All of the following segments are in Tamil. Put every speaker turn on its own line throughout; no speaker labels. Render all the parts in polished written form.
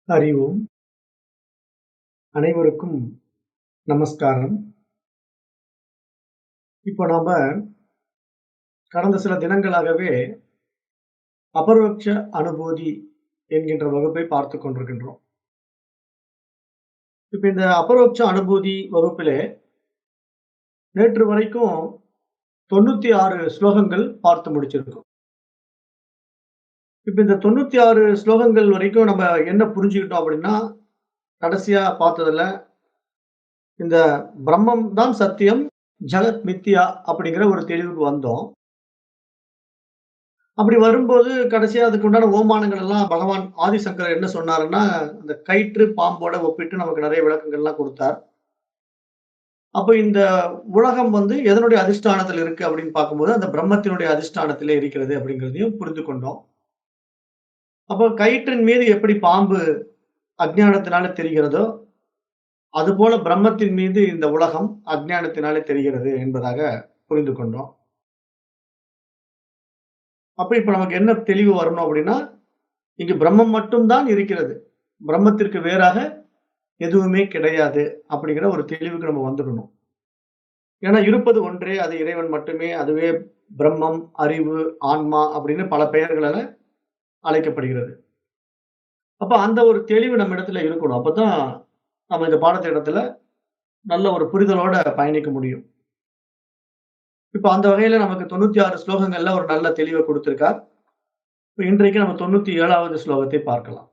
அறிவோம். அனைவருக்கும் நமஸ்காரம். இப்போ நாம கடந்த சில தினங்களாகவே அபரோக்ஷ அனுபூதி என்கின்ற வகுப்பை பார்த்துக் கொண்டிருக்கின்றோம். இப்ப இந்த அபரோக்ஷ அனுபூதி வகுப்பிலே நேற்று வரைக்கும் 96 ஸ்லோகங்கள் பார்த்து முடிச்சிருக்கோம். இப்ப இந்த 96 ஸ்லோகங்கள் வரைக்கும் நம்ம என்ன புரிஞ்சுக்கிட்டோம் அப்படின்னா, கடைசியா பார்த்ததுல இந்த பிரம்மம் தான் சத்தியம், ஜகத் மித்யா அப்படிங்கிற ஒரு தெளிவுக்கு வந்தோம். அப்படி வரும்போது கடைசியா அதுக்கு உண்டான ஓமானங்கள் எல்லாம் பகவான் ஆதிசங்கரர் என்ன சொன்னாருன்னா, அந்த கயிற்று பாம்போட ஒப்பிட்டு நமக்கு நெறைய விளக்கங்கள்லாம் குடுத்தார். அப்ப இந்த உலகம் வந்து எதனுடைய அதிஷ்டானத்துல இருக்கு அப்படின்னு பார்க்கும்போது, அந்த பிரம்மத்தினுடைய அதிஷ்டானத்திலே இருக்கிறது அப்படிங்கிறதையும் புரிந்து கொண்டோம். அப்போ கயிற்றின் மீது எப்படி பாம்பு அஞ்ஞானத்தினால தெரிகிறதோ, அதுபோல பிரம்மத்தின் மீது இந்த உலகம் அஞ்ஞானத்தினாலே தெரிகிறது என்பதாக புரிந்து கொண்டோம். அப்ப இப்ப நமக்கு என்ன தெளிவு வரணும் அப்படின்னா, இங்கு பிரம்மம் மட்டும் தான் இருக்கிறது. பிரம்மத்திற்கு வேறாக எதுவுமே கிடையாது அப்படிங்கிற ஒரு தெளிவுக்கு நம்ம வந்துடணும். ஏன்னா இருப்பது ஒன்றே, அது இறைவன் மட்டுமே. அதுவே பிரம்மம், அறிவு, ஆன்மா அப்படின்னு பல பெயர்களால அழைக்கப்படுகிறது. அப்ப அந்த ஒரு தெளிவு நம்ம இடத்துல இருக்கணும். அப்பதான் நம்ம இந்த பாடத்திட்டத்துல நல்ல ஒரு புரிதலோட பயணிக்க முடியும். இப்ப அந்த வகையில நமக்கு 96 ஸ்லோகங்கள்ல ஒரு நல்ல தெளிவ குடுத்திருக்கார். இப்ப இன்றைக்கு நம்ம 97வது ஸ்லோகத்தை பார்க்கலாம்.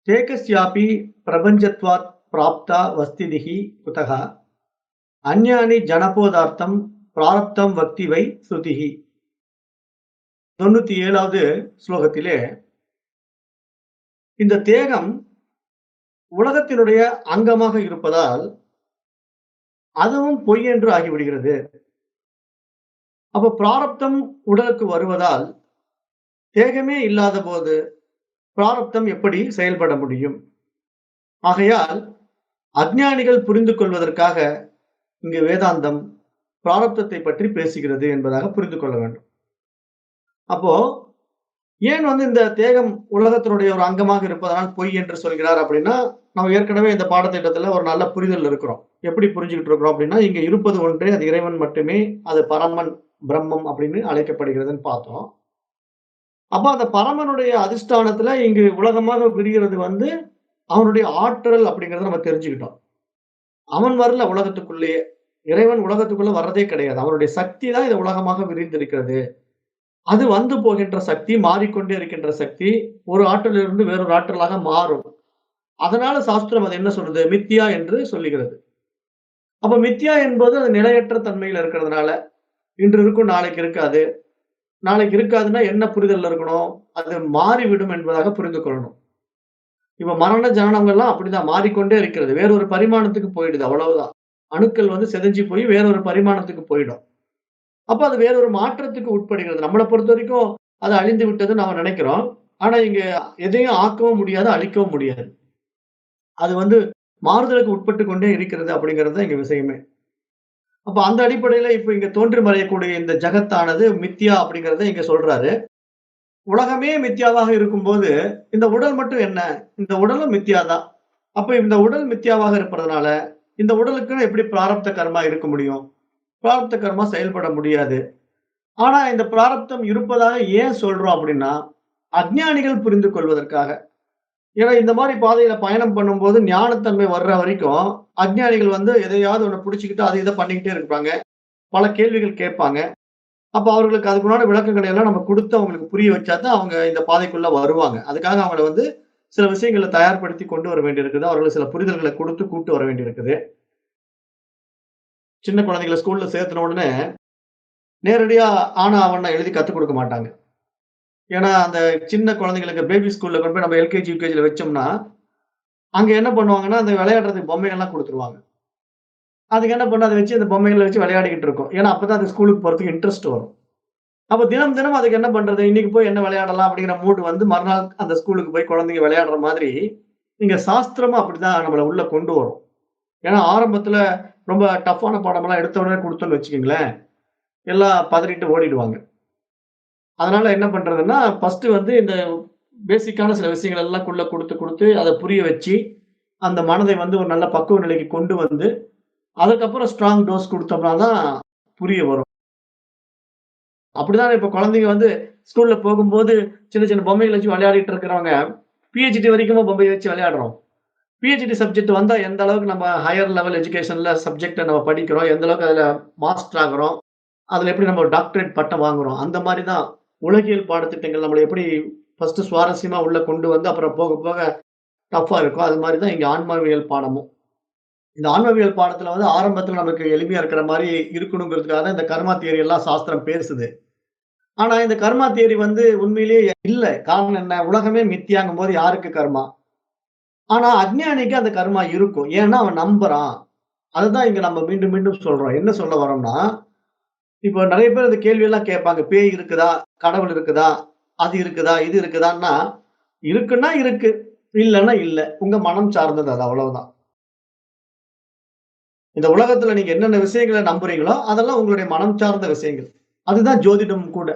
"ஏகஸ்யாபி பிரபஞ்சத்வாத் பிராப்தா வஸ்திதிஹி குதஹ அந்யானி ஜனபோதார்த்தம் பிராரப்தம் வக்தி வை ஸ்ருதிஹி." 97வது ஸ்லோகத்திலே இந்த தேகம் உலகத்தினுடைய அங்கமாக இருப்பதால் அதுவும் பொய் என்று ஆகிவிடுகிறது. அப்ப பிராரப்தம் உடலுக்கு வருவதால் தேகமே இல்லாதபோது பிராரப்தம் எப்படி செயல்பட முடியும்? ஆகையால் அஞ்ஞானிகள் புரிந்து கொள்வதற்காக இங்கு வேதாந்தம் பிராரப்தத்தை பற்றி பேசுகிறது என்பதாக புரிந்து கொள்ள வேண்டும். அப்போ ஏன் வந்து இந்த தேகம் உலகத்தினுடைய ஒரு அங்கமாக இருப்பதனால் பொய் என்று சொல்கிறார் அப்படின்னா, நம்ம ஏற்கனவே இந்த பாடத்திட்டத்துல ஒரு நல்ல புரிதல் இருக்கிறோம். எப்படி புரிஞ்சுகிட்டு இருக்கிறோம் அப்படின்னா, இங்க இருப்பது ஒன்றே, அது இறைவன் மட்டுமே, அது பரமன், பிரம்மம் அப்படின்னு அழைக்கப்படுகிறதுன்னு பார்த்தோம். அப்ப அந்த பரமனுடைய அதிஷ்டானத்துல இங்கு உலகமாக விரிகிறது வந்து அவனுடைய ஆற்றல் அப்படிங்கிறத நம்ம தெரிஞ்சுக்கிட்டோம். அவன் வரல உலகத்துக்குள்ளேயே. இறைவன் உலகத்துக்குள்ள வர்றதே கிடையாது. அவனுடைய சக்தி தான் இந்த உலகமாக விரிந்திருக்கிறது. அது வந்து போகின்ற சக்தி, மாறிக்கொண்டே இருக்கின்ற சக்தி, ஒரு ஆற்றலிலிருந்து வேறொரு ஆற்றலாக மாறும். அதனால சாஸ்திரம் அது என்ன சொல்றது? மித்யா என்று சொல்லுகிறது. அப்ப மித்யா என்பது அது நிலையற்ற தன்மையில இருக்கிறதுனால, இன்று இருக்கும் நாளைக்கு இருக்காது. நாளைக்கு இருக்காதுன்னா என்ன புரிதல்ல இருக்கணும்? அது மாறிவிடும் என்பதாக புரிந்து கொள்ளணும். இப்ப மரண ஜனனங்கள்லாம் அப்படிதான் மாறிக்கொண்டே இருக்கிறது. வேறொரு பரிமாணத்துக்கு போயிடுது அவ்வளவுதான். அணுக்கள் வந்து சிதைஞ்சு போய் வேறொரு பரிமாணத்துக்கு போயிடும். அப்ப அது வேறொரு மாற்றத்துக்கு உட்படுகிறது. நம்மள பொறுத்தவரைக்கும் அது அழிந்து விட்டதுன்னு நாம நினைக்கிறோம். ஆனா இங்க எதையும் ஆக்கவும் முடியாது, அழிக்கவும் முடியாது. அது வந்து மாறுதலுக்கு உட்பட்டு கொண்டே இருக்கிறது அப்படிங்கிறது தான் இங்க விஷயமே. அப்ப அந்த அடிப்படையில இப்ப இங்க தோன்றி மறையக்கூடிய இந்த ஜகத்தானது மித்யா அப்படிங்கிறத இங்க சொல்றாரு. உலகமே மித்யாவாக இருக்கும்போது, இந்த உடல் மட்டும் என்ன? இந்த உடலும் மித்யா தான். அப்ப இந்த உடல் மித்யாவாக இருப்பதனால, இந்த உடலுக்குன்னு எப்படி பிராரப்த கர்மா இருக்க முடியும்? பிராரப்த கர்மா செயல்பட முடியாது. ஆனா இந்த பிராரப்தம் இருப்பதாக ஏன் சொல்றோம் அப்படின்னா, அஞ்ஞானிகள் புரிந்து கொள்வதற்காக. ஏன்னா இந்த மாரி பாதையில பயணம் பண்ணும்போது ஞானத்தன்மை வர்ற வரைக்கும், அஞ்ஞானிகள் வந்து எதையாவது ஒண்ண புடிச்சுக்கிட்டு அத இத பண்ணிக்கிட்டே இருப்பாங்க. பல கேள்விகள் கேட்பாங்க. அப்ப அவர்களுக்கு அதுக்குண்டான விளக்கங்களை எல்லாம் நம்ம குடுத்து அவங்களுக்கு புரிய வச்சா தான் அவங்க இந்த பாதைக்குள்ள வருவாங்க. அதுக்காக அவங்கள வந்து சில விஷயங்கள தயார்படுத்தி கொண்டு வர வேண்டியிருக்குது. அவர்களுக்கு சில புரிதல்கள குடுத்து கூட்டு வர வேண்டியிருக்குது. சின்ன குழந்தைகள ஸ்கூல்ல சேர்த்துன உடனே, நேரடியா ஆனா, ஆவன்னா எழுதி கத்துக் குடுக்க மாட்டாங்க. ஏன்னா, அந்த சின்ன குழந்தைகளுக்கு பேபி ஸ்கூல்ல கொண்டு போய் நம்ம எல்கேஜி, யுகேஜில வச்சோம்னா, அங்க என்ன பண்ணுவாங்கன்னா, அந்த விளையாடுறதுக்கு பொம்மைகள்லாம் குடுத்துருவாங்க. அதுக்கு என்ன பண்ணும், அத வச்சு அந்த பொம்மைகள வச்சு விளையாடிக்கிட்டு இருக்கும். ஏன்னா, அப்பதான் அது ஸ்கூலுக்கு போறதுக்கு இன்ட்ரெஸ்ட் வரும். அப்ப தினம், தினம் அதுக்கு என்ன பண்றது? இன்னைக்கு போய் என்ன விளையாடலாம் அப்படிங்கிற மூட் வந்து மறுநாள் அந்த ஸ்கூலுக்கு போய் குழந்தைங்க விளையாடுற மாதிரி, இங்க சாஸ்திரமும் அப்படிதான் நம்மள உள்ள கொண்டு வரும். ஏன்னா, ஆரம்பத்துல ரொம்ப டஃப்பான பாடமெல்லாம் எடுத்த உடனே குடுத்தோம்னு வச்சுக்கங்களேன், எல்லாம் பதறிட்டு ஓடிடுவாங்க. அதனால என்ன பண்றதுன்னா, ஃபர்ஸ்ட்டு வந்து இந்த பேசிக்கான சில விஷயங்கள் எல்லாம் குடுத்து, குடுத்து அத புரிய வச்சு, அந்த மனதை வந்து ஒரு நல்ல பக்குவ நிலைக்கு கொண்டு வந்து, அதுக்கப்புறம் ஸ்ட்ராங் டோஸ் குடுத்தோம்னா தான் புரிய வரும். அப்படிதான் இப்ப குழந்தைங்க வந்து ஸ்கூல்ல போகும்போது சின்ன சின்ன பொம்மைகள வச்சு விளையாடிட்டு இருக்கிறவங்க, பிஹெச்டி வரைக்குமா பொம்மைய வச்சு விளையாடுறோம். பிஹெச்டி சப்ஜெக்ட் வந்தா எந்த அளவுக்கு நம்ம ஹையர் லெவல் எஜுகேஷன்ல சப்ஜெக்ட்ட நம்ம படிக்கிறோம், எந்த அளவுக்கு அதுல மாஸ்டர் ஆகுறோம், அதுல எப்படி நம்ம டாக்டரேட் பட்டம் வாங்குறோம். அந்த மாரி தான் உலகியல் பாடத்திட்டங்கள் நம்மள எப்படி ஃபர்ஸ்ட்டு சுவாரஸ்யமா உள்ள கொண்டு வந்து, அப்புறம் போக போக டஃப்பா இருக்கும். அது மாரி தான் இங்க ஆன்மவியல் பாடமும். இந்த ஆன்மவியல் பாடத்துல வந்து ஆரம்பத்துல நமக்கு எளிமையா இருக்கிற மாரி இருக்கணுங்கிறதுக்காக தான் இந்த கர்மா தியரி எல்லாம் சாஸ்திரம் பேசுது. ஆனா இந்த கர்மா தியரி வந்து உண்மையிலேயே இல்ல. காரணம் என்ன? உலகமே மித்தியாங்கும்போது யாருக்கு கர்மா? ஆனா அஞ்ஞானிக்கு அந்த கர்மா இருக்கும். ஏன்னா அவன் நம்புறான். அதுதான் இங்க நம்ம மீண்டும் மீண்டும் சொல்றோம். என்ன சொல்ல வரோம்னா, இப்போ நெறைய பேர் இந்த கேள்வியெல்லாம் கேட்பாங்க. பேய் இருக்குதா? கடவுள் இருக்குதா? அது இருக்குதா? இது இருக்குதான்னா, இருக்குன்னா இருக்கு. இல்லன்னா இல்ல. உங்க மனம் சார்ந்தது அது அவ்வளவுதான். இந்த உலகத்துல நீங்க என்னென்ன விஷயங்கள நம்புறீங்களோ, அதெல்லாம் உங்களுடைய மனம் சார்ந்த விஷயங்கள். அதுதான் ஜோதிடம் கூட.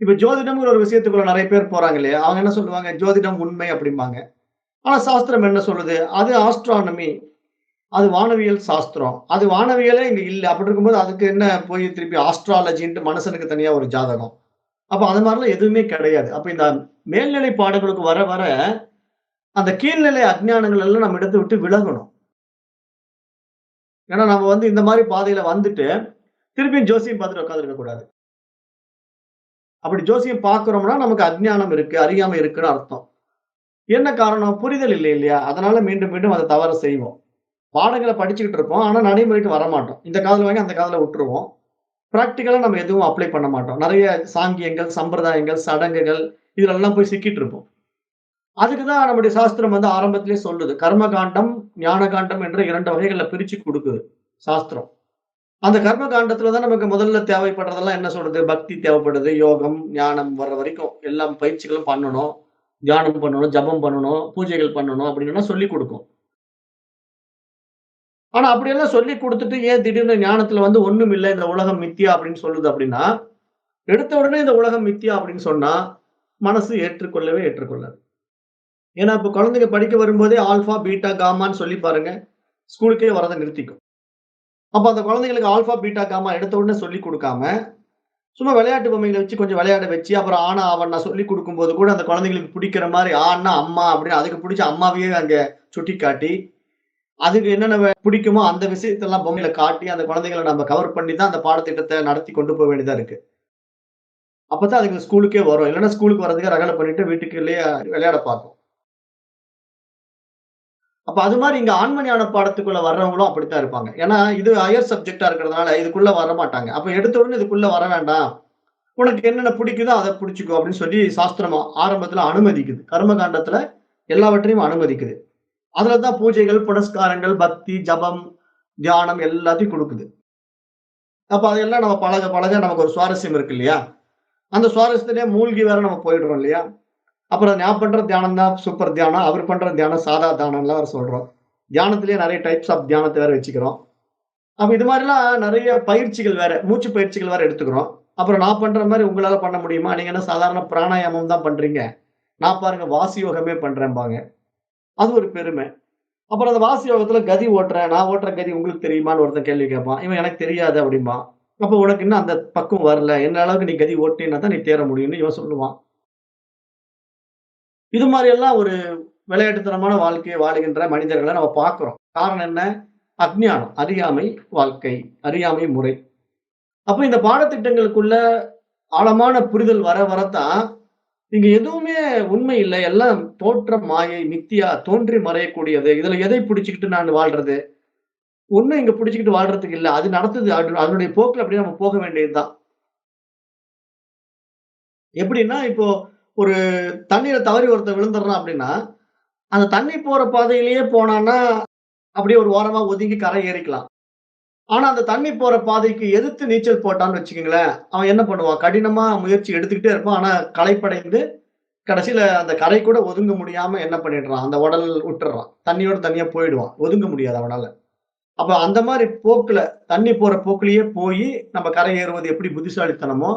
இப்ப ஜோதிடம்ங்கிற ஒரு விஷயத்துக்குள்ள நெறைய பேர் போறாங்க இல்லையா? அவங்க என்ன சொல்லுவாங்க? ஜோதிடம் உண்மை அப்படிம்பாங்க. ஆனா சாஸ்திரம் என்ன சொல்லுது? அது ஆஸ்ட்ரானமி. அது வானவியல் சாஸ்திரம். அது வானவியலே இங்க இல்ல. அப்படி இருக்கும்போது அதுக்கு என்ன போய் திருப்பி ஆஸ்ட்ராலஜின்ட்டு மனுஷனுக்கு தனியா ஒரு ஜாதகம். அப்ப அது மாரிலாம் எதுவுமே கிடையாது. அப்ப இந்த மேல்நிலை பாடங்களுக்கு வர வர, அந்த கீழ்நிலை அஞ்ஞானங்கள் எல்லாம் நம்ம இடத்த விட்டு விலகணும். ஏன்னா நம்ம வந்து இந்த மாரி பாதையில வந்துட்டு, திருப்பியும் ஜோசியம் பார்த்துட்டு உட்கார்ந்திருக்க கூடாது. அப்படி ஜோசியம் பார்க்கிறோம்னா, நமக்கு அஞ்ஞானம் இருக்கு, அறியாமை இருக்குன்னு அர்த்தம். என்ன காரணம்? புரிதல் இல்லை இல்லையா? அதனால மீண்டும் மீண்டும் அந்த தவற செய்வோம். பாடங்கள படிச்சுக்கிட்டு இருப்போம். ஆனா நடைமுறைக்கு வரமாட்டோம். இந்த காதுல வாங்கி அந்த காதுல விட்டுருவோம். பிராக்டிகலா நம்ம எதுவும் அப்ளை பண்ண மாட்டோம். நெறைய சாங்கியங்கள், சம்பிரதாயங்கள், சடங்குகள் இதுலலாம் போய் சிக்கிட்டு இருப்போம். அதுக்கு தான் நம்முடைய சாஸ்திரம் வந்து ஆரம்பத்திலேயே சொல்லுது. கர்ம காண்டம், ஞான காண்டம் என்ற 2 வகைகள்ல பிரிச்சு குடுக்குது சாஸ்திரம். அந்த கர்ம காண்டத்துல தான் நமக்கு முதல்ல தேவைப்படுறதெல்லாம் என்ன சொல்றது? பக்தி தேவைப்படுது, யோகம், ஞானம் வர்ற வரைக்கும் எல்லா பயிற்சிகளும் பண்ணணும். தியானம் பண்ணணும், ஜெபம் பண்ணணும், பூஜைகள் பண்ணணும் அப்படின்னுலாம் சொல்லிக் குடுக்கும். ஆனா அப்படியெல்லாம் சொல்லிக் குடுத்துட்டு ஏன் திடீர்னு ஞானத்துல வந்து ஒண்ணும் இல்ல, இந்த உலகம் மித்யா அப்படின்னு சொல்லுது அப்படின்னா, எடுத்த உடனே இந்த உலகம் மித்யா அப்படின்னு சொன்னா, மனசு ஏற்றுக்கொள்ளவே ஏற்றுக்கொள்ளாது. ஏன்னா இப்ப குழந்தைங்க படிக்க வரும்போதே ஆல்பா, பீட்டா, காமான்னு சொல்லி பாருங்க. ஸ்கூலுக்கே வரத நிறுத்திக்கும். அப்ப அந்த குழந்தைகளுக்கு ஆல்பா, பீட்டா, காமா எடுத்த உடனே சொல்லிக் குடுக்காம, சும்மா விளையாட்டு பொம்மைகள வச்சு கொஞ்சம் விளையாட வச்சு, அப்புறம் ஆனா, ஆவன்னா சொல்லிக் குடுக்கும்போது கூட அந்த குழந்தைகளுக்கு பிடிக்கிற மாரி ஆன்னா அம்மா அப்படின்னு அதுக்கு பிடிச்ச அம்மாவையே அங்க சுட்டிக்காட்டி, அதுக்கு என்னென்ன பிடிக்குமோ அந்த விஷயத்தெல்லாம் பொம்மையில காட்டி, அந்த குழந்தைகள நம்ம கவர் பண்ணி தான் அந்த பாடத்திட்டத்த நடத்தி கொண்டு போ வேண்டியதா இருக்கு. அப்பதான் அதுங்க ஸ்கூலுக்கே வரும். இல்லன்னா ஸ்கூலுக்கு வர்றதுக்கு ரகல பண்ணிட்டு வீட்டுக்குள்ளேயே விளையாட பார்க்கும். அப்ப அது மாரி இங்க ஆன்ம ஞான பாடத்துக்குள்ள வர்றவங்களும் அப்படித்தான் இருப்பாங்க. ஏன்னா, இது ஹையர் சப்ஜெக்ட்டா இருக்கிறதுனால இதுக்குள்ள வரமாட்டாங்க. அப்ப எடுத்த உடனே இதுக்குள்ள வர வேண்டாம். உனக்கு என்னென்ன பிடிக்குதோ அத புடிச்சுக்கோ அப்படின்னு சொல்லி சாஸ்திரம் ஆரம்பத்துல அனுமதிக்குது. கர்ம காண்டத்துல எல்லாவற்றையும் அனுமதிக்குது. அதுல தான் பூஜைகள், புனஸ்காரங்கள், பக்தி, ஜபம், தியானம் எல்லாத்தையும் குடுக்குது. அப்ப அதெல்லாம் நம்ம பழக பழக நமக்கு ஒரு சுவாரஸ்யம் இருக்கு இல்லையா? அந்த சுவாரஸ்யத்திலேயே மூழ்கி வேற நம்ம போயிடுறோம் இல்லையா? அப்புறம் நான் பண்ற தியானம் தான் சூப்பர் தியானம். அவர் பண்ற தியானம் சாதா தியானம்லாம் வேற சொல்றோம். தியானத்திலேயே நெறைய டைப்ஸ் ஆஃப் தியானத்த வேற வச்சுக்கிறோம். அப்ப இது மாரிலாம் நெறைய பயிற்சிகள் வேற, மூச்சு பயிற்சிகள் வேற எடுத்துக்கிறோம். அப்புறம் நான் பண்ற மாரி உங்களால பண்ண முடியுமா? நீங்க என்ன சாதாரண பிராணாயாமம் தான் பண்றீங்க. நான் பாருங்க வாசி யோகமே பண்றேன்பாங்க. அது ஒரு பெருமை. அப்புறம் அந்த வாசி யோகத்துல கதி ஓட்டுறேன். நான் ஓட்டுற கதி உங்களுக்கு தெரியுமான்னு ஒருத்தன் கேள்வி கேட்பான். இவன் எனக்கு தெரியாது அப்படிம்பான். அப்ப உனக்கு இன்னும் அந்த பக்குவம் வரல. என்ன அளவுக்கு நீ கதி ஓட்டினா தான் நீ தேற முடியும்னு இவன் சொல்லுவான். இது மாரி எல்லாம் ஒரு விளையாட்டுத்தனமான வாழ்க்கைய வாழுகின்ற மனிதர்கள நம்ம பார்க்கிறோம். காரணம் என்ன? அஞ்ஞானம், அறியாமை வாழ்க்கை, அறியாமை முறை. அப்ப இந்த பாடத்திட்டங்களுக்குள்ள ஆழமான புரிதல் வர வரத்தான், இங்க எதுவுமே உண்மை இல்ல. எல்லாம் தோற்றம், மாயை, மித்தியா, தோன்றி மறையக்கூடியது. இதுல எதை பிடிச்சுக்கிட்டு நான் வாழ்றது? ஒண்ணும் இங்க பிடிச்சுக்கிட்டு வாழ்றதுக்கு இல்ல. அது நடத்துது. அதனுடைய போக்குல அப்படியே நம்ம போக வேண்டியது தான். எப்படின்னா, இப்போ ஒரு தண்ணீல தவறி ஒருத்தன் விழுந்துடுறான் அப்படின்னா, அந்த தண்ணி போற பாதையிலேயே போனான்னா, அப்படியே ஒரு ஓரமா ஒதுங்கி கரை ஏறிக்கலாம். ஆனா, அந்த தண்ணி போற பாதைக்கு எதிர்த்து நீச்சல் போட்டான்னு வச்சுக்கங்களேன், அவன் என்ன பண்ணுவான்? கடினமா முயற்சி எடுத்துக்கிட்டே இருப்பான். ஆனா, களைப்படைந்து கடைசியில அந்த கரை கூட ஒதுங்க முடியாம என்ன பண்ணிடுறான்? அந்த உடல் விட்டுர்றான். தண்ணியோட தண்ணியா போயிடுவான். ஒதுங்க முடியாது அவனால. அப்ப அந்த மாரி போக்குல, தண்ணி போற போக்குலயே போயி, நம்ம கரை ஏறுவது எப்படி புத்திசாலித்தனமோ,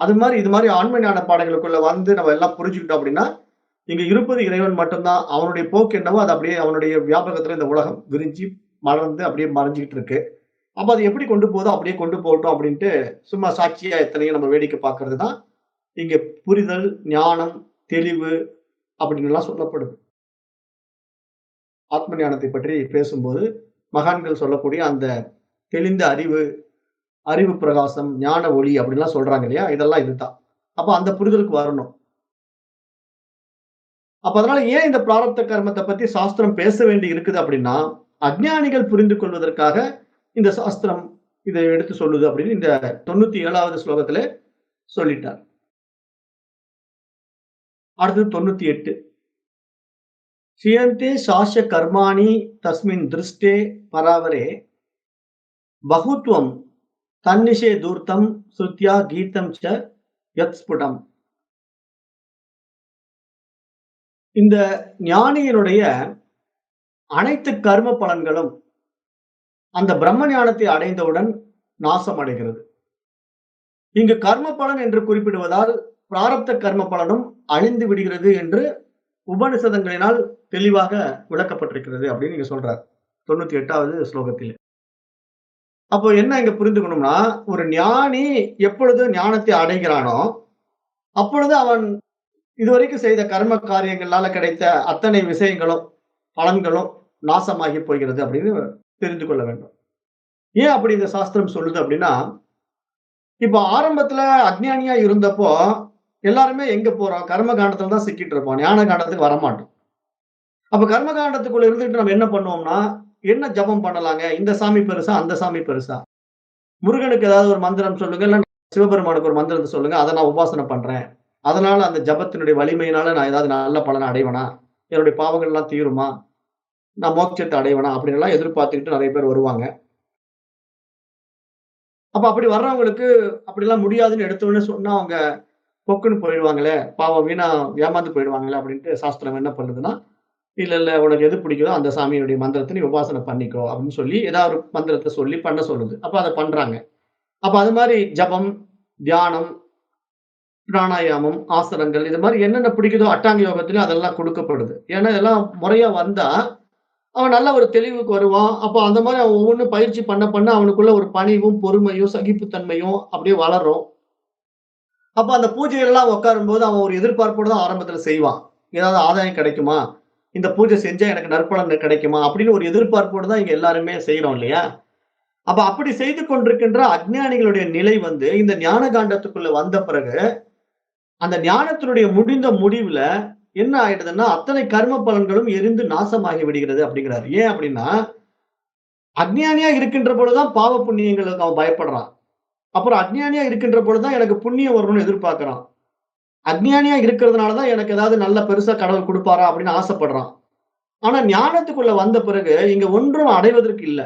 அது மாரி இது மாரி ஆன்ம ஞான பாடங்களுக்குள்ள வந்து நம்ம எல்லாம் புரிஞ்சுக்கிட்டோம் அப்படின்னா, இங்க இருப்பது இறைவன் மட்டும் தான். அவனுடைய போக்கு என்னவோ அது அப்படியே அவனுடைய வியாபகத்துல இந்த உலகம் விரிஞ்சு, மலர்ந்து அப்படியே மறைஞ்சுகிட்டு இருக்கு. அப்ப அது எப்படி கொண்டு போதோ அப்படியே கொண்டு போகட்டும் அப்படின்ட்டு, சும்மா சாட்சியா எத்தனையோ நம்ம வேடிக்கை பார்க்கிறது தான், இங்க புரிதல், ஞானம், தெளிவு அப்படின்னுலாம் சொல்லப்படுது. ஆத்ம ஞானத்தை பற்றி பேசும்போது, மகான்கள் சொல்லக்கூடிய அந்த தெளிந்த அறிவு, அறிவு பிரகாசம், ஞான ஒளி அப்படின்லாம் சொல்றாங்க இல்லையா? இதெல்லாம் இதுதான். அப்ப அந்த புரிதலுக்கு வரணும். அப்ப அதனால ஏன் இந்த பிராரப்த கர்மத்த பத்தி சாஸ்திரம் பேச வேண்டி இருக்குது அப்படின்னா, அஞ்ஞானிகள் புரிந்து கொள்வதற்காக இந்த சாஸ்திரம் இத எடுத்து சொல்லுது அப்படின்னு இந்த 97வது ஸ்லோகத்திலே சொல்லிட்டார். அடுத்தது 98. "சியந்தே சாஸ்ய கர்மாணி தஸ்மின் திருஷ்டே பராவரே பகுத்வம் தன்னிஷே தூர்த்தம் ஸ்ருத்யா கீதம் ச யத் ஸ்புடம்." இந்த ஞானியினுடைய அனைத்து கர்ம பலன்களும் அந்த பிரம்ம ஞானத்தை அடைந்தவுடன் நாசம் அடைகிறது. இங்கு கர்ம பலன் என்று குறிப்பிடுவதால் பிராரப்த கர்ம பலனும் அழிந்து விடுகிறது என்று உபனிஷதங்களினால் தெளிவாக விளக்கப்பட்டிருக்கிறது அப்படின்னு இங்க சொல்றார். 98வது ஸ்லோகத்திலே. அப்போ என்ன இங்க புரிந்துக்கணும்னா, ஒரு ஞானி எப்பொழுது ஞானத்தை அடைகிறானோ, அப்பொழுது அவன் இதுவரைக்கும் செய்த கர்ம காரியங்களால கிடைத்த அத்தனை விஷயங்களும், பலன்களும் நாசமாகி போகிறது அப்படின்னு தெரிந்து கொள்ள வேண்டும். ஏன் அப்படி இந்த சாஸ்திரம் சொல்லுது அப்படின்னா, இப்ப ஆரம்பத்துல அஞ்ஞானியா இருந்தப்போ, எல்லாருமே எங்க போறோம்? கர்ம காண்டத்துல தான் சிக்கிட்டு இருப்போம். ஞான காண்டத்துக்கு வரமாட்டோம். அப்ப கர்ம காண்டத்துக்குள்ள இருந்துட்டு நம்ம என்ன பண்ணுவோம்னா, என்ன ஜெபம் பண்ணலாங்க? இந்த சாமி பெருசா? அந்த சாமி பெருசா? முருகனுக்கு ஏதாவது ஒரு மந்திரம் சொல்லுங்க. இல்ல சிவபெருமானுக்கு ஒரு மந்திரத்த சொல்லுங்க. அத நான் உபாசனை பண்றேன். அதனால அந்த ஜெபத்தினுடைய வலிமையினால நான் ஏதாவது நல்ல பலன அடைவேனா? என்னுடைய பாவங்கள் எல்லாம் தீருமா? நான் மோட்சத்த அடைவேனா? அப்படின்லாம் எதிர்பார்த்துக்கிட்டு நெறைய பேர் வருவாங்க. அப்ப அப்படி வர்றவங்களுக்கு அப்படிலாம் முடியாதுன்னு எடுத்த உடனே சொன்னா அவங்க பொக்குன்னு போயிடுவாங்களே! பாவம் வீணா ஏமாந்து போயிடுவாங்களே! அப்படின்ட்டு சாஸ்திரம் என்ன பண்ணுதுன்னா, இல்ல, இல்ல உனக்கு எது பிடிக்குதோ அந்த சாமியினுடைய மந்திரத்த நீ உபாசனை பண்ணிக்கோ! அப்படின்னு சொல்லி ஏதாவது ஒரு மந்திரத்த சொல்லி பண்ண சொல்லுது. அப்ப அத பண்றாங்க. அப்ப அது மாரி ஜபம், தியானம், பிராணாயாமம், ஆசனங்கள் இது மாரி என்னென்ன பிடிக்குதோ அட்டாங்க யோகத்திலும் அதெல்லாம் குடுக்கப்படுது. ஏன்னா இதெல்லாம் முறையா வந்தா, அவன் நல்ல ஒரு தெளிவுக்கு வருவான். அப்ப அந்த மாரி அவன் ஒவ்வொன்னும் பயிற்சி பண்ண, பண்ண அவனுக்குள்ள ஒரு பணிவும், பொறுமையும், சகிப்புத்தன்மையும் அப்படியே வளரும். அப்ப அந்த பூஜைகள்லாம் உட்காரும்போது அவன் ஒரு எதிர்பார்ப்போட தான் ஆரம்பத்துல செய்வான். ஏதாவது ஆதாயம் கிடைக்குமா? இந்த பூஜை செஞ்சா எனக்கு நற்பலன் கிடைக்குமா? அப்படின்னு ஒரு எதிர்பார்ப்போட தான் இங்க எல்லாருமே செய்றோம் இல்லையா? அப்ப அப்படி செய்து கொண்டிருக்கின்ற அஞ்ஞானிகளுடைய நிலை வந்து இந்த ஞான காண்டத்துக்குள்ள வந்த பிறகு, அந்த ஞானத்தினுடைய முடிந்த முடிவுல என்ன ஆயிடுதுன்னா, அத்தனை கர்ம பலன்களும் எரிந்து நாசமாகி விடுகிறது அப்படிங்கிறாரு. ஏன் அப்படின்னா, அஞ்ஞானியா இருக்கின்ற பொழுது தான் பாவ புண்ணியங்களுக்கு அவன் பயப்படுறான். அப்புறம் அஞ்ஞானியா இருக்கின்ற பொழுது தான் எனக்கு புண்ணியம் வரணும்னு எதிர்பார்க்கிறான். அஞ்ஞானியா இருக்கிறதுனால தான் எனக்கு ஏதாவது நல்ல பெருசா கடவுள் குடுப்பாரா அப்படின்னு ஆசைப்படுறான். ஆனா ஞானத்துக்குள்ள வந்த பிறகு இங்க ஒன்றும் அடைவதற்கு இல்ல.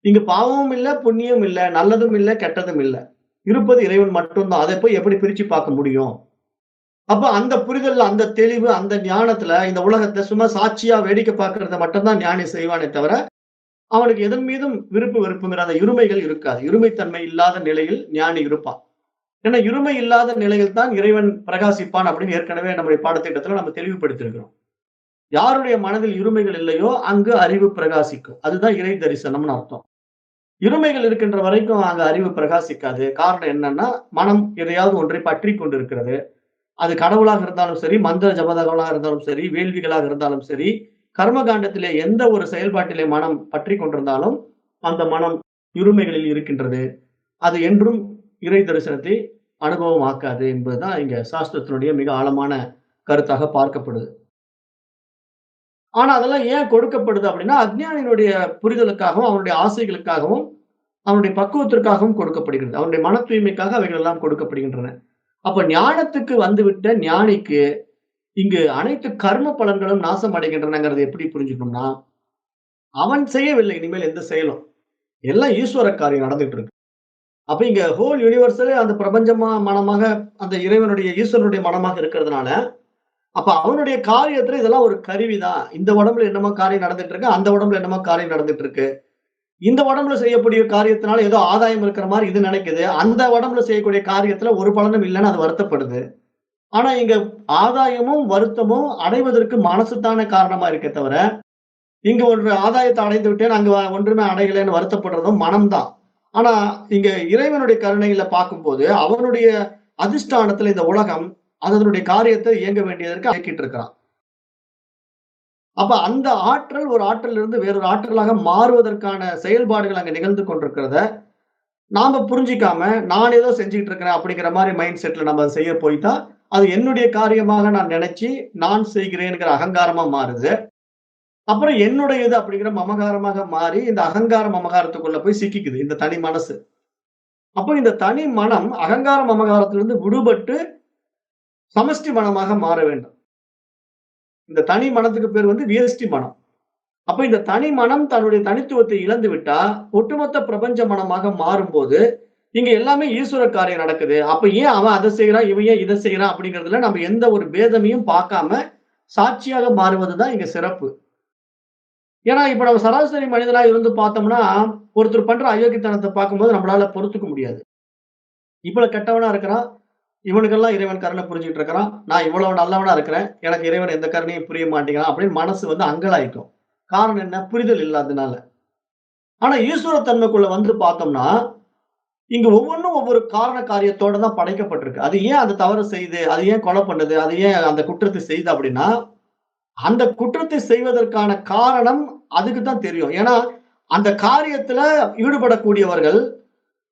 இங்க பாவமும் இல்ல, புண்ணியமும் இல்ல, நல்லதும் இல்ல, கெட்டதும் இல்ல. இருப்பது இறைவன் மட்டும் தான். அத போய் எப்படி பிரிச்சு பார்க்க முடியும்? அப்ப அந்த புரிதல்ல, அந்த தெளிவு, அந்த ஞானத்துல இந்த உலகத்த சும்மா சாட்சியா வேடிக்கை பார்க்கிறத மட்டும் தான் ஞானி செய்வானே தவிர, அவனுக்கு எதன் மீதும் விருப்பு, வெறுப்புங்கிற அந்த இருமைகள் இருக்காது. இருமைத்தன்மை இல்லாத நிலையில் ஞானி இருப்பான். ஏன்னா, இருமை இல்லாத நிலையில் தான் இறைவன் பிரகாசிப்பான் அப்படின்னு ஏற்கனவே நம்முடைய பாடத்திட்டத்துல நம்ம தெளிவுபடுத்தியிருக்கிறோம். யாருடைய மனதில் இருமைகள் இல்லையோ, அங்கு அறிவு பிரகாசிக்கும். அதுதான் இறை தரிசனம்னு அர்த்தம். இருமைகள் இருக்கின்ற வரைக்கும் அங்க அறிவு பிரகாசிக்காது. காரணம் என்னன்னா, மனம் எதையாவது ஒன்றை பற்றிக் கொண்டிருக்கிறது. அது கடவுளாக இருந்தாலும் சரி, மந்திர ஜபதகங்களாக இருந்தாலும் சரி, வேள்விகளாக இருந்தாலும் சரி, கர்மகாண்டத்திலே எந்த ஒரு செயல்பாட்டிலே மனம் பற்றிக் கொண்டிருந்தாலும், அந்த மனம் இருமைகளில் இருக்கின்றது. அது என்றும் இறை தரிசனத்தை அனுபவமாக்காது என்பதுதான் இங்க சாஸ்திரத்தினுடைய மிக ஆழமான கருத்தாக பார்க்கப்படுது. ஆனா அதெல்லாம் ஏன் கொடுக்கப்படுது அப்படின்னா, அஞ்ஞானியினுடைய புரிதலுக்காகவும், அவனுடைய ஆசைகளுக்காகவும், அவனுடைய பக்குவத்திற்காகவும் கொடுக்கப்படுகிறது. அவனுடைய மன தூய்மைக்காக அவைகள் எல்லாம் கொடுக்கப்படுகின்றன. அப்ப ஞானத்துக்கு வந்துவிட்ட ஞானிக்கு, இங்கு அனைத்து கர்ம பலன்களும் நாசம் அடைகின்றனங்கிறத எப்படி புரிஞ்சுக்கணும்னா, அவன் செய்யவில்லை இனிமேல் எந்த செயலும். எல்லாம் ஈஸ்வர காரியம் நடந்துட்டு இருக்கு. அப்ப இங்க ஹோல் யுனிவர்சலே அந்த பிரபஞ்சமா மனமாக அந்த இறைவனுடைய ஈஸ்வரனுடைய மனமாக இருக்கிறதுனால, அப்ப அவனுடைய காரியத்துல இதெல்லாம் ஒரு கருவிதான். இந்த உடம்புல என்னமோ காரியம் நடந்துட்டு இருக்கு. அந்த உடம்புல என்னமோ காரியம் நடந்துட்டு இருக்கு. இந்த உடம்புல செய்யக்கூடிய காரியத்தினால ஏதோ ஆதாயம் இருக்கிற மாரி இது நினைக்குது. அந்த உடம்புல செய்யக்கூடிய காரியத்துல ஒரு பலனும் இல்லன்னு அது வருத்தப்படுது. ஆனா இங்க ஆதாயமும், வருத்தமும் அடைவதற்கு மனசு தானே காரணமா இருக்கே தவிர, இங்க ஒரு ஆதாயத்த அடைந்து விட்டேன், அங்க ஒன்றுமே அடையலைன்னு வருத்தப்படுறதும் மனம் தான். ஆனா இங்க இறைவனுடைய கருணையில பார்க்கும்போது, அவனுடைய அதிஷ்டானத்துல இந்த உலகம் அதனுடைய காரியத்தை இயங்க வேண்டியதற்கு இயக்கிட்டு இருக்கிறான். அப்ப அந்த ஆற்றல் ஒரு ஆற்றலிலிருந்து வேறொரு ஆற்றலாக மாறுவதற்கான செயல்பாடுகள் அங்க நிகழ்ந்து கொண்டிருக்கிறத, நாம புரிஞ்சிக்காம, நான் ஏதோ செஞ்சுகிட்டு இருக்கிறேன் அப்படிங்கிற மாரி மைண்ட் செட்ல நம்ம அத செய்ய போயிட்டா, அது என்னுடைய காரியமாக நான் நினைச்சு, நான் செய்கிறேன்ங்கிற அகங்காரமா மாறுது. அப்புறம் என்னுடையது அப்படிங்கிற மமகாரமாக மாறி, இந்த அகங்கார மமகாரத்துக்குள்ள போய் சிக்கிக்குது, இந்த தனி மனசு. அப்போ இந்த தனி மனம் அகங்கார மமகாரத்திலிருந்து விடுபட்டு, சமஷ்டி மனமாக மாற வேண்டும். இந்த தனி மனத்துக்கு பேர் வந்து வியஷ்டி மனம். அப்ப இந்த தனி மனம் தன்னுடைய தனித்துவத்தை இழந்து விட்டா, ஒட்டுமொத்த பிரபஞ்ச மனமாக மாறும்போது, இங்க எல்லாமே ஈஸ்வர காரியம் நடக்குது. அப்ப ஏன் அவன் அத செய்றான், இவன் ஏன் இத செய்றான் அப்படிங்கிறதுல நம்ம எந்த ஒரு பேதமையும் பார்க்காம, சாட்சியாக மாறுவது தான் இங்க சிறப்பு. ஏன்னா, இப்ப நம்ம சராசரி மனிதனா இருந்து பார்த்தோம்னா, ஒருத்தர் பண்ற அயோக்கியத்தனத்த பார்க்கும்போது நம்மளால பொறுத்துக்க முடியாது. இவ்வளவு கெட்டவனா இருக்கிறான், இவனுக்கெல்லாம் இறைவன் கருணை புரிஞ்சுகிட்டு இருக்கிறான். நான் இவ்வளவு நல்லவனா இருக்கிறேன். எனக்கு இறைவன் எந்த கருணையும் புரிய மாட்டேங்கிறான் அப்படின்னு மனசு வந்து அங்கலாய்க்கும். காரணம் என்ன? புரிதல் இல்லாதனால. ஆனா ஈஸ்வர தன்மைக்குள்ள வந்து பார்த்தோம்னா, இங்க ஒவ்வொன்னும் ஒவ்வொரு காரண காரியத்தோட தான் படைக்கப்பட்டிருக்கு. அது ஏன் அந்த தவறு செய்யுது? அது ஏன் கொலை பண்ணுது? அது ஏன் அந்த குற்றத்தை செய்யுது அப்படின்னா, அந்த குற்றத்தை செய்வதற்கான காரணம் அதுக்கு தான் தெரியும். ஏன்னா, அந்த காரியத்துல ஈடுபடக்கூடியவர்கள்,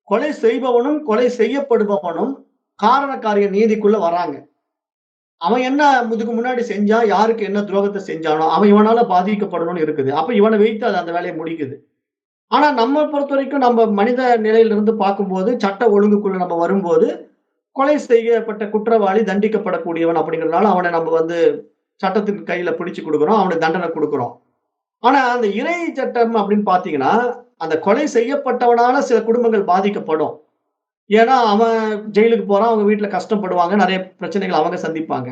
கொலை செய்பவனும், கொலை செய்யப்படுபவனும் காரண காரிய நீதிக்குள்ள வராங்க. அவன் என்ன இதுக்கு முன்னாடி செஞ்சான்? யாருக்கு என்ன துரோகத்த செஞ்சானோ, அவன் இவனால பாதிக்கப்படணும்னு இருக்குது. அப்ப இவன வைத்து அது அந்த வேலைய முடிக்குது. ஆனா நம்ம பொறுத்தவரைக்கும் நம்ம மனித நிலையிலிருந்து பார்க்கும்போது, சட்ட ஒழுங்குக்குள்ள நம்ம வரும்போது, கொலை செய்யப்பட்ட குற்றவாளி தண்டிக்கப்படக்கூடியவன் அப்படிங்கிறதுனால, அவன நம்ம வந்து சட்டத்தின் கையில பிடிச்சு குடுக்குறோம். அவனுக்கு தண்டனை குடுக்குறோம். ஆனா அந்த இறை சட்டம் அப்படின்னு பார்த்தீங்கன்னா, அந்த கொலை செய்யப்பட்டவனால சில குடும்பங்கள் பாதிக்கப்படும். ஏன்னா, அவன் ஜெயிலுக்கு போறான். அவங்க வீட்ல கஷ்டப்படுவாங்க. நெறைய பிரச்சனைகள் அவங்க சந்திப்பாங்க.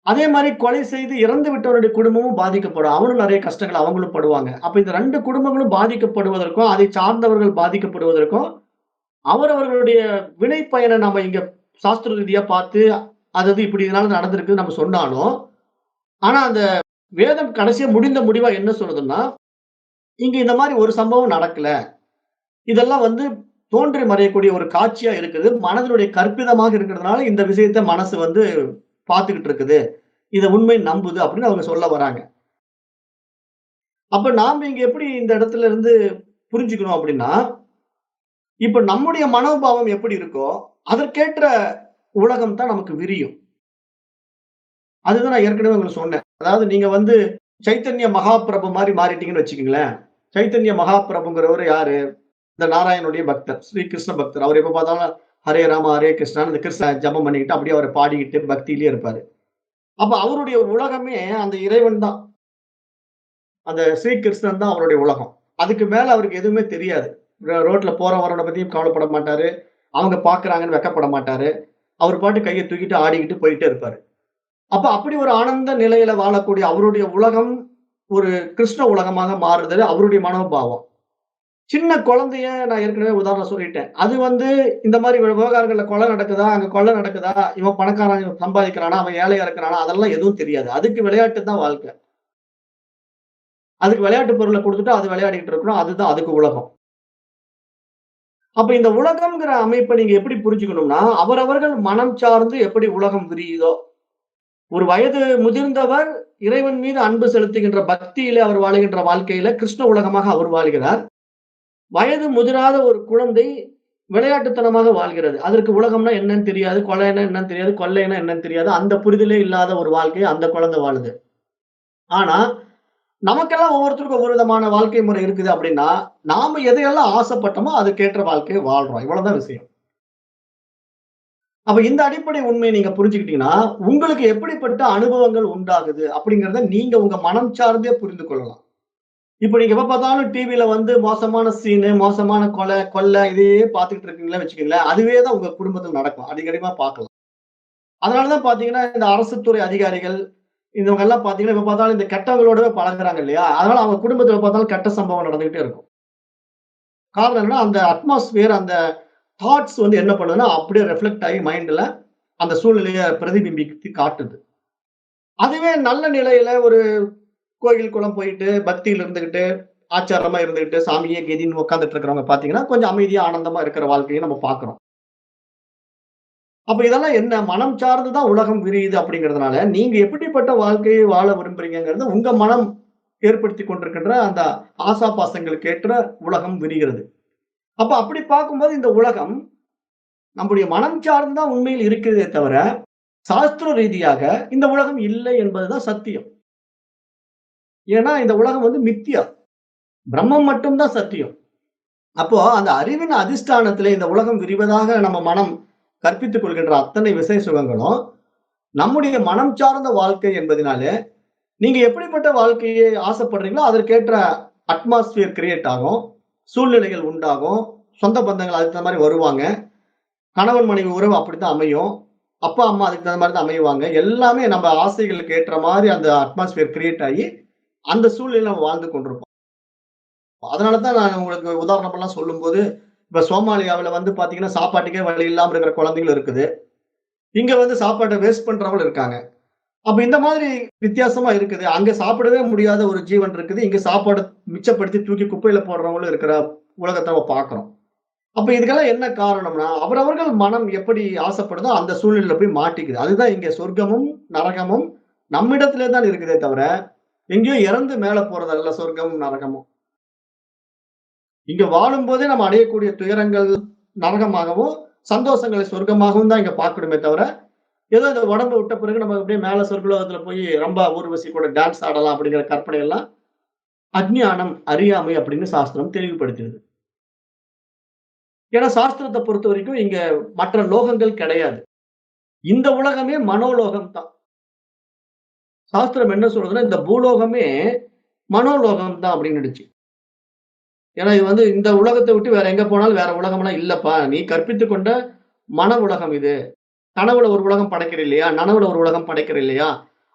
அதே மாரி கொலை செய்து இறந்து விட்டவருடைய குடும்பமும் பாதிக்கப்படும். அவனும் நெறைய கஷ்டங்கள் அவங்களும் படுவாங்க. அப்ப இந்த 2 குடும்பங்களும் பாதிக்கப்படுவதற்கும், அதை சார்ந்தவர்கள் பாதிக்கப்படுவதற்கும், அவரவர்களுடைய வினை பயன நம்ம இங்க சாஸ்திர ரீதியா பார்த்து, அது அது இப்படி இதனால நடந்திருக்குன்னு நம்ம சொன்னாலும், ஆனா அந்த வேதம் கடைசியா முடிந்த முடிவா என்ன சொல்லுதுன்னா, இங்க இந்த மாரி ஒரு சம்பவம் நடக்கல. இதெல்லாம் வந்து தோன்றி மறையக்கூடிய ஒரு காட்சியா இருக்குது. மனதினுடைய கற்பிதமாக இருக்கிறதுனால இந்த விஷயத்த மனசு வந்து பார்த்துக்கிட்டு இருக்குது. இத உண்மை நம்புது அப்படின்னு அவங்க சொல்ல வராங்க. அப்ப நாம இங்க எப்படி இந்த இடத்துல இருந்து புரிஞ்சுக்கணும் அப்படின்னா, இப்ப நம்முடைய மனோபாவம் எப்படி இருக்கோ, அதற்கேற்ற உலகம் தான் நமக்கு விரியும். அதுதான் நான் ஏற்கனவே உங்களுக்கு சொன்னேன். அதாவது நீங்க வந்து சைத்தன்ய மகாபிரபு மாரி மாறிட்டீங்கன்னு வச்சுக்கங்களேன். சைத்தன்ய மகாபிரபுங்கிறவரு யாரு? இந்த நாராயணனுடைய பக்தர். ஸ்ரீ கிருஷ்ண பக்தர். அவர் எப்ப பார்த்தாலும் ஹரே ராம, ஹரே கிருஷ்ணான்னு இந்த கிருஷ்ண ஜெபம் பண்ணிக்கிட்டு அப்படியே அவர பாடிக்கிட்டு பக்தியிலேயே இருப்பாரு. அப்ப அவருடைய உலகமே அந்த இறைவன் தான். அந்த ஸ்ரீகிருஷ்ணன் தான் அவருடைய உலகம். அதுக்கு மேல அவருக்கு எதுவுமே தெரியாது. ரோட்ல போறவன் வரவன பத்தியும் கவலைப்பட மாட்டாரு. அவங்க பார்க்குறாங்கன்னு வெட்கப்பட மாட்டாரு. அவர் பாட்டு கைய தூக்கிட்டு ஆடிக்கிட்டு போயிட்டே இருப்பாரு. அப்ப அப்படி ஒரு ஆனந்த நிலையில வாழக்கூடிய அவருடைய உலகம் ஒரு கிருஷ்ண உலகமாக மாறுதல் அவருடைய மனோபாவம். சின்ன குழந்தைய நான் ஏற்கனவே உதாரணம் சொல்லிட்டேன். அது வந்து இந்த மாரி விவகாரங்கள்ல கொலை நடக்குதா? அங்க கொலை நடக்குதா? இவன் பணக்காரன் இவன் சம்பாதிக்கிறானா? அவன் ஏழையா இருக்கிறானா? அதெல்லாம் எதுவும் தெரியாது. அதுக்கு விளையாட்டு தான் வாழ்க்கை. அதுக்கு விளையாட்டு பொருள குடுத்துட்டு அது விளையாடிட்டு இருக்கணும். அதுதான் அதுக்கு உலகம். அப்ப இந்த உலகம்ங்கிற அமைப்ப நீங்க எப்படி புரிஞ்சுக்கணும்னா, அவரவர்கள் மனம் சார்ந்து எப்படி உலகம் விரியுதோ, ஒரு வயது முதிர்ந்தவர் இறைவன் மீது அன்பு செலுத்துகின்ற பக்தியிலே அவர் வாழுகின்ற வாழ்க்கையில கிருஷ்ண உலகமாக அவர் வாழ்கிறார். வயது முதிராத ஒரு குழந்தை விளையாட்டுத்தனமாக வாழ்கிறது. அதற்கு உலகம்னா என்னன்னு தெரியாது. கொலைன்னா என்னன்னு தெரியாது. கொள்ளைன்னா என்னன்னு தெரியாது. அந்த புரிதலே இல்லாத ஒரு வாழ்க்கைய அந்த குழந்தை வாழுது. ஆனா, நமக்கெல்லாம் ஒவ்வொருத்தருக்கும் ஒவ்வொரு விதமான வாழ்க்கை முறை இருக்குது அப்படின்னா, நாம எதையெல்லாம் ஆசைப்பட்டோமோ அதுக்கேற்ற வாழ்க்கைய வாழ்றோம். இவ்வளவுதான் விஷயம். அப்ப இந்த அடிப்படை உண்மைய நீங்க புரிஞ்சுக்கிட்டீங்கன்னா, உங்களுக்கு எப்படிப்பட்ட அனுபவங்கள் உண்டாகுது அப்படிங்கிறத நீங்க உங்க மனம் சார்ந்தே புரிந்து கொள்ளலாம். இப்ப நீங்க எப்ப பார்த்தாலும் டிவில வந்து மோசமான சீனு, மோசமான கொலை, கொள்ளை இதையே பார்த்துக்கிட்டு இருக்கீங்களன்னு வச்சுக்கங்களேன், அதுவே தான் உங்க குடும்பத்தில நடக்கும். அதிகடிமா பார்க்கலாம். அதனால தான் பார்த்தீங்கன்னா, இந்த அரசு துறை அதிகாரிகள், இவங்கலாம் பார்த்தீங்கன்னா, எப்ப பார்த்தாலும் இந்த கெட்டவங்களோடவே பழகுறாங்க இல்லையா? அதனால அவங்க குடும்பத்தில பார்த்தாலும் கெட்ட சம்பவம் நடந்துகிட்டே இருக்கும். காரணம் என்னன்னா, அந்த அட்மாஸ்பியர் அந்த தாட்ஸ் வந்து என்ன பண்ணுதுன்னா, அப்படியே ரிஃப்ளெக்ட் ஆகி மைண்ட்ல அந்த சூழ்நிலைய பிரதிபிம்பித்து காட்டுது. அதுவே நல்ல நிலையில ஒரு கோயில், குளம் போயிட்டு, பக்தியில இருந்துகிட்டு, ஆச்சாரமா இருந்துகிட்டு, சாமியே கதின்னு உட்கார்ந்துட்டு இருக்கிறவங்க பார்த்தீங்கன்னா, கொஞ்சம் அமைதியா, ஆனந்தமா இருக்கிற வாழ்க்கைய நம்ம பார்க்கிறோம். அப்ப இதெல்லாம் என்ன? மனம் சார்ந்து தான் உலகம் விரியுது அப்படிங்கிறதுனால, நீங்க எப்படிப்பட்ட வாழ்க்கையை வாழ விரும்புறீங்கங்கிறது உங்க மனம் ஏற்படுத்திக் கொண்டிருக்கின்ற அந்த ஆசாபாசங்களுக்கு ஏற்ற உலகம் விரிகிறது. அப்ப அப்படி பார்க்கும்போது இந்த உலகம் நம்முடைய மனம் சார்ந்து தான் உண்மையில் இருக்கிறதே தவிர, சாஸ்திர ரீதியாக இந்த உலகம் இல்லை என்பதுதான் சத்தியம். ஏன்னா இந்த உலகம் வந்து மித்யா. பிரம்மம் மட்டும் தான் சத்தியம். அப்போ அந்த அறிவின் அதிஷ்டானத்திலே இந்த உலகம் விரிவதாக நம்ம மனம் கற்பித்துக் கொள்கின்ற அத்தனை விசை சுகங்களும், நம்முடைய மனம் சார்ந்த வாழ்க்கை என்பதினாலே, நீங்க எப்படிப்பட்ட வாழ்க்கையை ஆசைப்படுறீங்களோ, அதற்கேற்ற அட்மாஸ்பியர் கிரியேட் ஆகும். சூழ்நிலைகள் உண்டாகும். சொந்த பந்தங்கள் அதுக்கு தகுந்த மாரி வருவாங்க. கணவன் மனைவி உறவு அப்படித்தான் அமையும். அப்பா, அம்மா அதுக்கு தகுந்த மாரி தான் அமைவாங்க. எல்லாமே நம்ம ஆசைகளுக்கு ஏற்ற மாரி அந்த அட்மாஸ்பியர் கிரியேட் ஆகி, அந்த சூழ்நிலையில நம்ம வாழ்ந்து கொண்டிருப்போம். அதனால தான் நான் உங்களுக்கு உதாரணமெல்லாம் சொல்லும்போது, இப்ப சோமாலியாவுல வந்து பார்த்தீங்கன்னா, சாப்பாட்டுக்கே வழி இல்லாம இருக்கிற குழந்தைகள் இருக்குது. இங்க வந்து சாப்பாட்ட வேஸ்ட் பண்றவங்களும் இருக்காங்க. அப்ப இந்த மாதிரி வித்தியாசமா இருக்குது. அங்க சாப்பிடவே முடியாத ஒரு ஜீவன் இருக்குது. இங்க சாப்பாட மிச்சப்படுத்தி தூக்கி குப்பையில போடுறவங்களும் இருக்கிற உலகத்த நம்ம பார்க்கிறோம். அப்ப இதுக்கெல்லாம் என்ன காரணம்னா, அவரவர்கள் மனம் எப்படி ஆசைப்படுதோ அந்த சூழ்நிலையில போய் மாட்டிக்குது. அதுதான் இங்க சொர்க்கமும், நரகமும் நம்மிடத்திலே தான் இருக்குதே தவிர, எங்கேயோ இறந்து மேல போறதல்ல சொர்க்கமும், நரகமும். இங்க வாழும்போதே நம்ம அடையக்கூடிய துயரங்கள் நரகமாகவும், சந்தோஷங்களை சொர்க்கமாகவும் தான் இங்க பார்க்கணுமே தவிர, ஏதோ இந்த உடம்ப விட்ட பிறகு நம்ம அப்படியே மேல சொர்க்கலோகத்துல போய் ரம்பா, ஊர்வசி கூட டான்ஸ் ஆடலாம் அப்படிங்கிற கற்பனை எல்லாம் அஞ்ஞானம், அறியாமை அப்படின்னு சாஸ்திரம் தெளிவுபடுத்துது. ஏன்னா சாஸ்திரத்த பொறுத்தவரைக்கும் இங்க மற்ற லோகங்கள் கிடையாது. இந்த உலகமே மனோலோகம் தான். சாஸ்திரம் என்ன சொல்றதுன்னா, இந்த பூலோகமே மனோலோகம் தான் அப்படின்னுடுச்சு. ஏன்னா இது வந்து இந்த உலகத்த விட்டு வேற எங்க போனாலும் வேற உலகம்லாம் இல்லப்பா. நீ கற்பித்துக் கொண்ட மன உலகம் இது. கனவுல ஒரு உலகம் படைக்கிற இல்லையா? நனவுல ஒரு உலகம் படைக்கிற இல்லையா?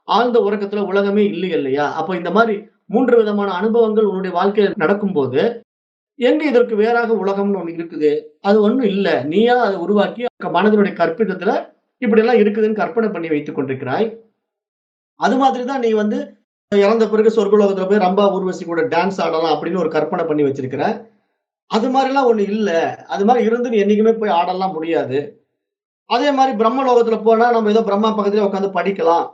ஆழ்ந்த உறக்கத்துல உலகமே இல்லை இல்லையா? அப்ப இந்த மாரி 3 விதமான அனுபவங்கள் உன்னுடைய வாழ்க்கையில நடக்கும்போது, எங்க இதற்கு வேறாக உலகம்னு ஒண்ணு இருக்குது? அது ஒண்ணும் இல்ல. நீயா அத உருவாக்கி மனதினுடைய கற்பிதத்துல இப்படியெல்லாம் இருக்குதுன்னு கற்பனை பண்ணி வைத்துக் கொண்டிருக்கிறாய். அது மாதிரி தான் நீ வந்து இறந்த பிறகு சொர்க்கலோகத்துல போய் ரம்பா, ஊர்வசி கூட டான்ஸ் ஆடலாம் அப்படின்னு ஒரு கற்பனை பண்ணி வச்சிருக்கிற. அது மாரிலாம் ஒண்ணு இல்ல. அது மாரி இருந்து நீ என்னைக்குமே போய் ஆடலாம் முடியாது. அதே மாரி பிரம்ம லோகத்துல போனா நம்ம ஏதோ பிரம்மா பக்கத்திலேயே உட்கார்ந்து படிக்கலாம்.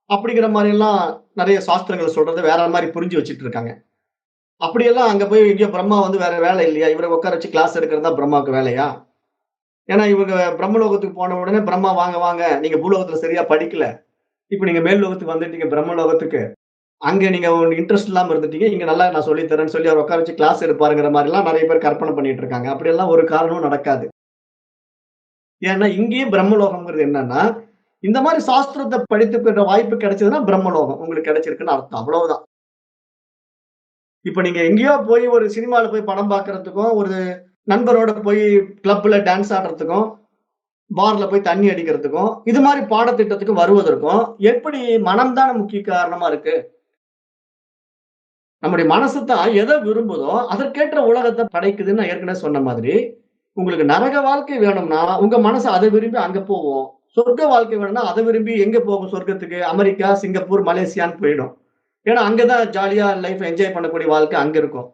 அப்படிங்கிற மாரியெல்லாம் நெறைய சாஸ்திரங்கள் சொல்றத வேற மாரி புரிஞ்சு வச்சுட்டு இருக்காங்க. அப்படியெல்லாம் அங்க போய் எங்கேயோ பிரம்மா வந்து வேற வேலை இல்லையா? இவர உட்கார வச்சு கிளாஸ் எடுக்கிறது தான் பிரம்மாவுக்கு வேலையா? ஏன்னா இவங்க பிரம்மலோகத்துக்கு போன உடனே பிரம்மா வாங்க, வாங்க. நீங்க பூலோகத்துல சரியா படிக்கல. இப்ப நீங்க மேல் லோகத்துக்கு வந்துட்டீங்க பிரம்மலோகத்துக்கு. அங்க நீங்க இன்ட்ரெஸ்ட் இல்லாம இருந்துட்டீங்க. இங்க நல்லா நான் சொல்லி தரேன்னு சொல்லி அவர உட்கார வச்சு கிளாஸ் எடுப்பாருங்கிற மாரிலாம் நெறைய பேர் கற்பனை பண்ணிட்டு இருக்காங்க. அப்படியெல்லாம் ஒரு காரணமும் நடக்காது. ஏன்னா இங்கேயே பிரம்மலோகம்ங்கிறது என்னன்னா, இந்த மாரி சாஸ்திரத்த படித்துக்கிற வாய்ப்பு கிடைச்சதுன்னா பிரம்மலோகம் உங்களுக்கு கிடைச்சிருக்குன்னு அர்த்தம். அவ்வளவுதான். இப்ப நீங்க எங்கேயோ போய் ஒரு சினிமால போய் படம் பார்க்கறதுக்கும், ஒரு நண்பரோட போய் கிளப்ல டான்ஸ் ஆடுறதுக்கும், பார்ல போய் தண்ணி அடிக்கிறதுக்கும், இது மாரி பாடத்திட்டத்துக்கு வருவதற்கும், எப்படி மனம் தான முக்கிய காரணமா இருக்கு. நம்முடைய மனசு தான் எத விரும்புதோ, அதற்கேற்ற உலகத்த படைக்குதுன்னு நான் ஏற்கனவே சொன்ன மாதிரி, உங்களுக்கு நரக வாழ்க்கை வேணும்னா, உங்க மனசு அத விரும்பி அங்க போவும். சொர்க்க வாழ்க்கை வேணும்னா, அத விரும்பி எங்க போகும் சொர்க்கத்துக்கு? அமெரிக்கா, சிங்கப்பூர், மலேசியான்னு போயிடும். ஏன்னா, அங்க தான் ஜாலியா லைஃப் என்ஜாய் பண்ணக்கூடிய வாழ்க்கை அங்க இருக்கும்.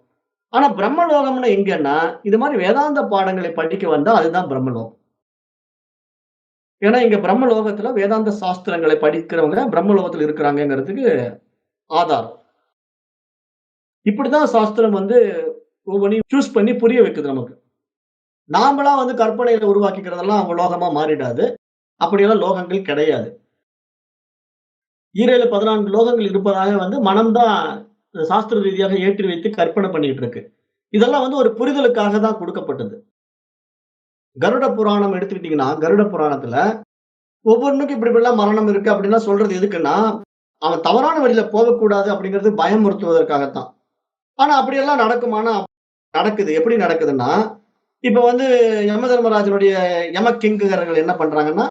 ஆனா பிரம்மலோகம்னா எங்கன்னா, இது மாரி வேதாந்த பாடங்களை படிக்க வந்தா அதுதான் பிரம்மலோகம். ஏன்னா, இங்க பிரம்மலோகத்துல வேதாந்த சாஸ்திரங்களை படிக்கிறவங்க பிரம்மலோகத்துல இருக்கிறாங்கங்கிறதுக்கு ஆதாரம். இப்படிதான் சாஸ்திரம் வந்து ஒவ்வொன்னையும் சூஸ் பண்ணி புரிய வைக்குது நமக்கு. நாமளா வந்து கற்பனையில உருவாக்கிக்கிறதெல்லாம் அவங்க லோகமா மாறிடாது. அப்படியெல்லாம் லோகங்கள் கிடையாது. ஈரேழு 14 லோகங்கள் இருப்பதாக வந்து மனம் தான் சாஸ்திர ரீதியாக ஏற்றி வைத்து கற்பனை பண்ணிட்டு இருக்கு. இதெல்லாம் வந்து ஒரு புரிதலுக்காக தான் குடுக்கப்பட்டது. கருட புராணம் எடுத்துக்கிட்டீங்கன்னா, கருட புராணத்துல ஒவ்வொன்னுக்கும் இப்படி இப்படிலாம் மரணம் இருக்கு அப்படின்லாம் சொல்றது எதுக்குன்னா, அவன் தவறான வழியில போகக்கூடாது அப்படிங்கிறது பயமுறுத்துவதற்காகத்தான். ஆனா அப்படியெல்லாம் நடக்குமானா, நடக்குது. எப்படி நடக்குதுன்னா, இப்ப வந்து யம தர்மராஜனுடைய யம கிங்கரர்கள் என்ன பண்றாங்கன்னா,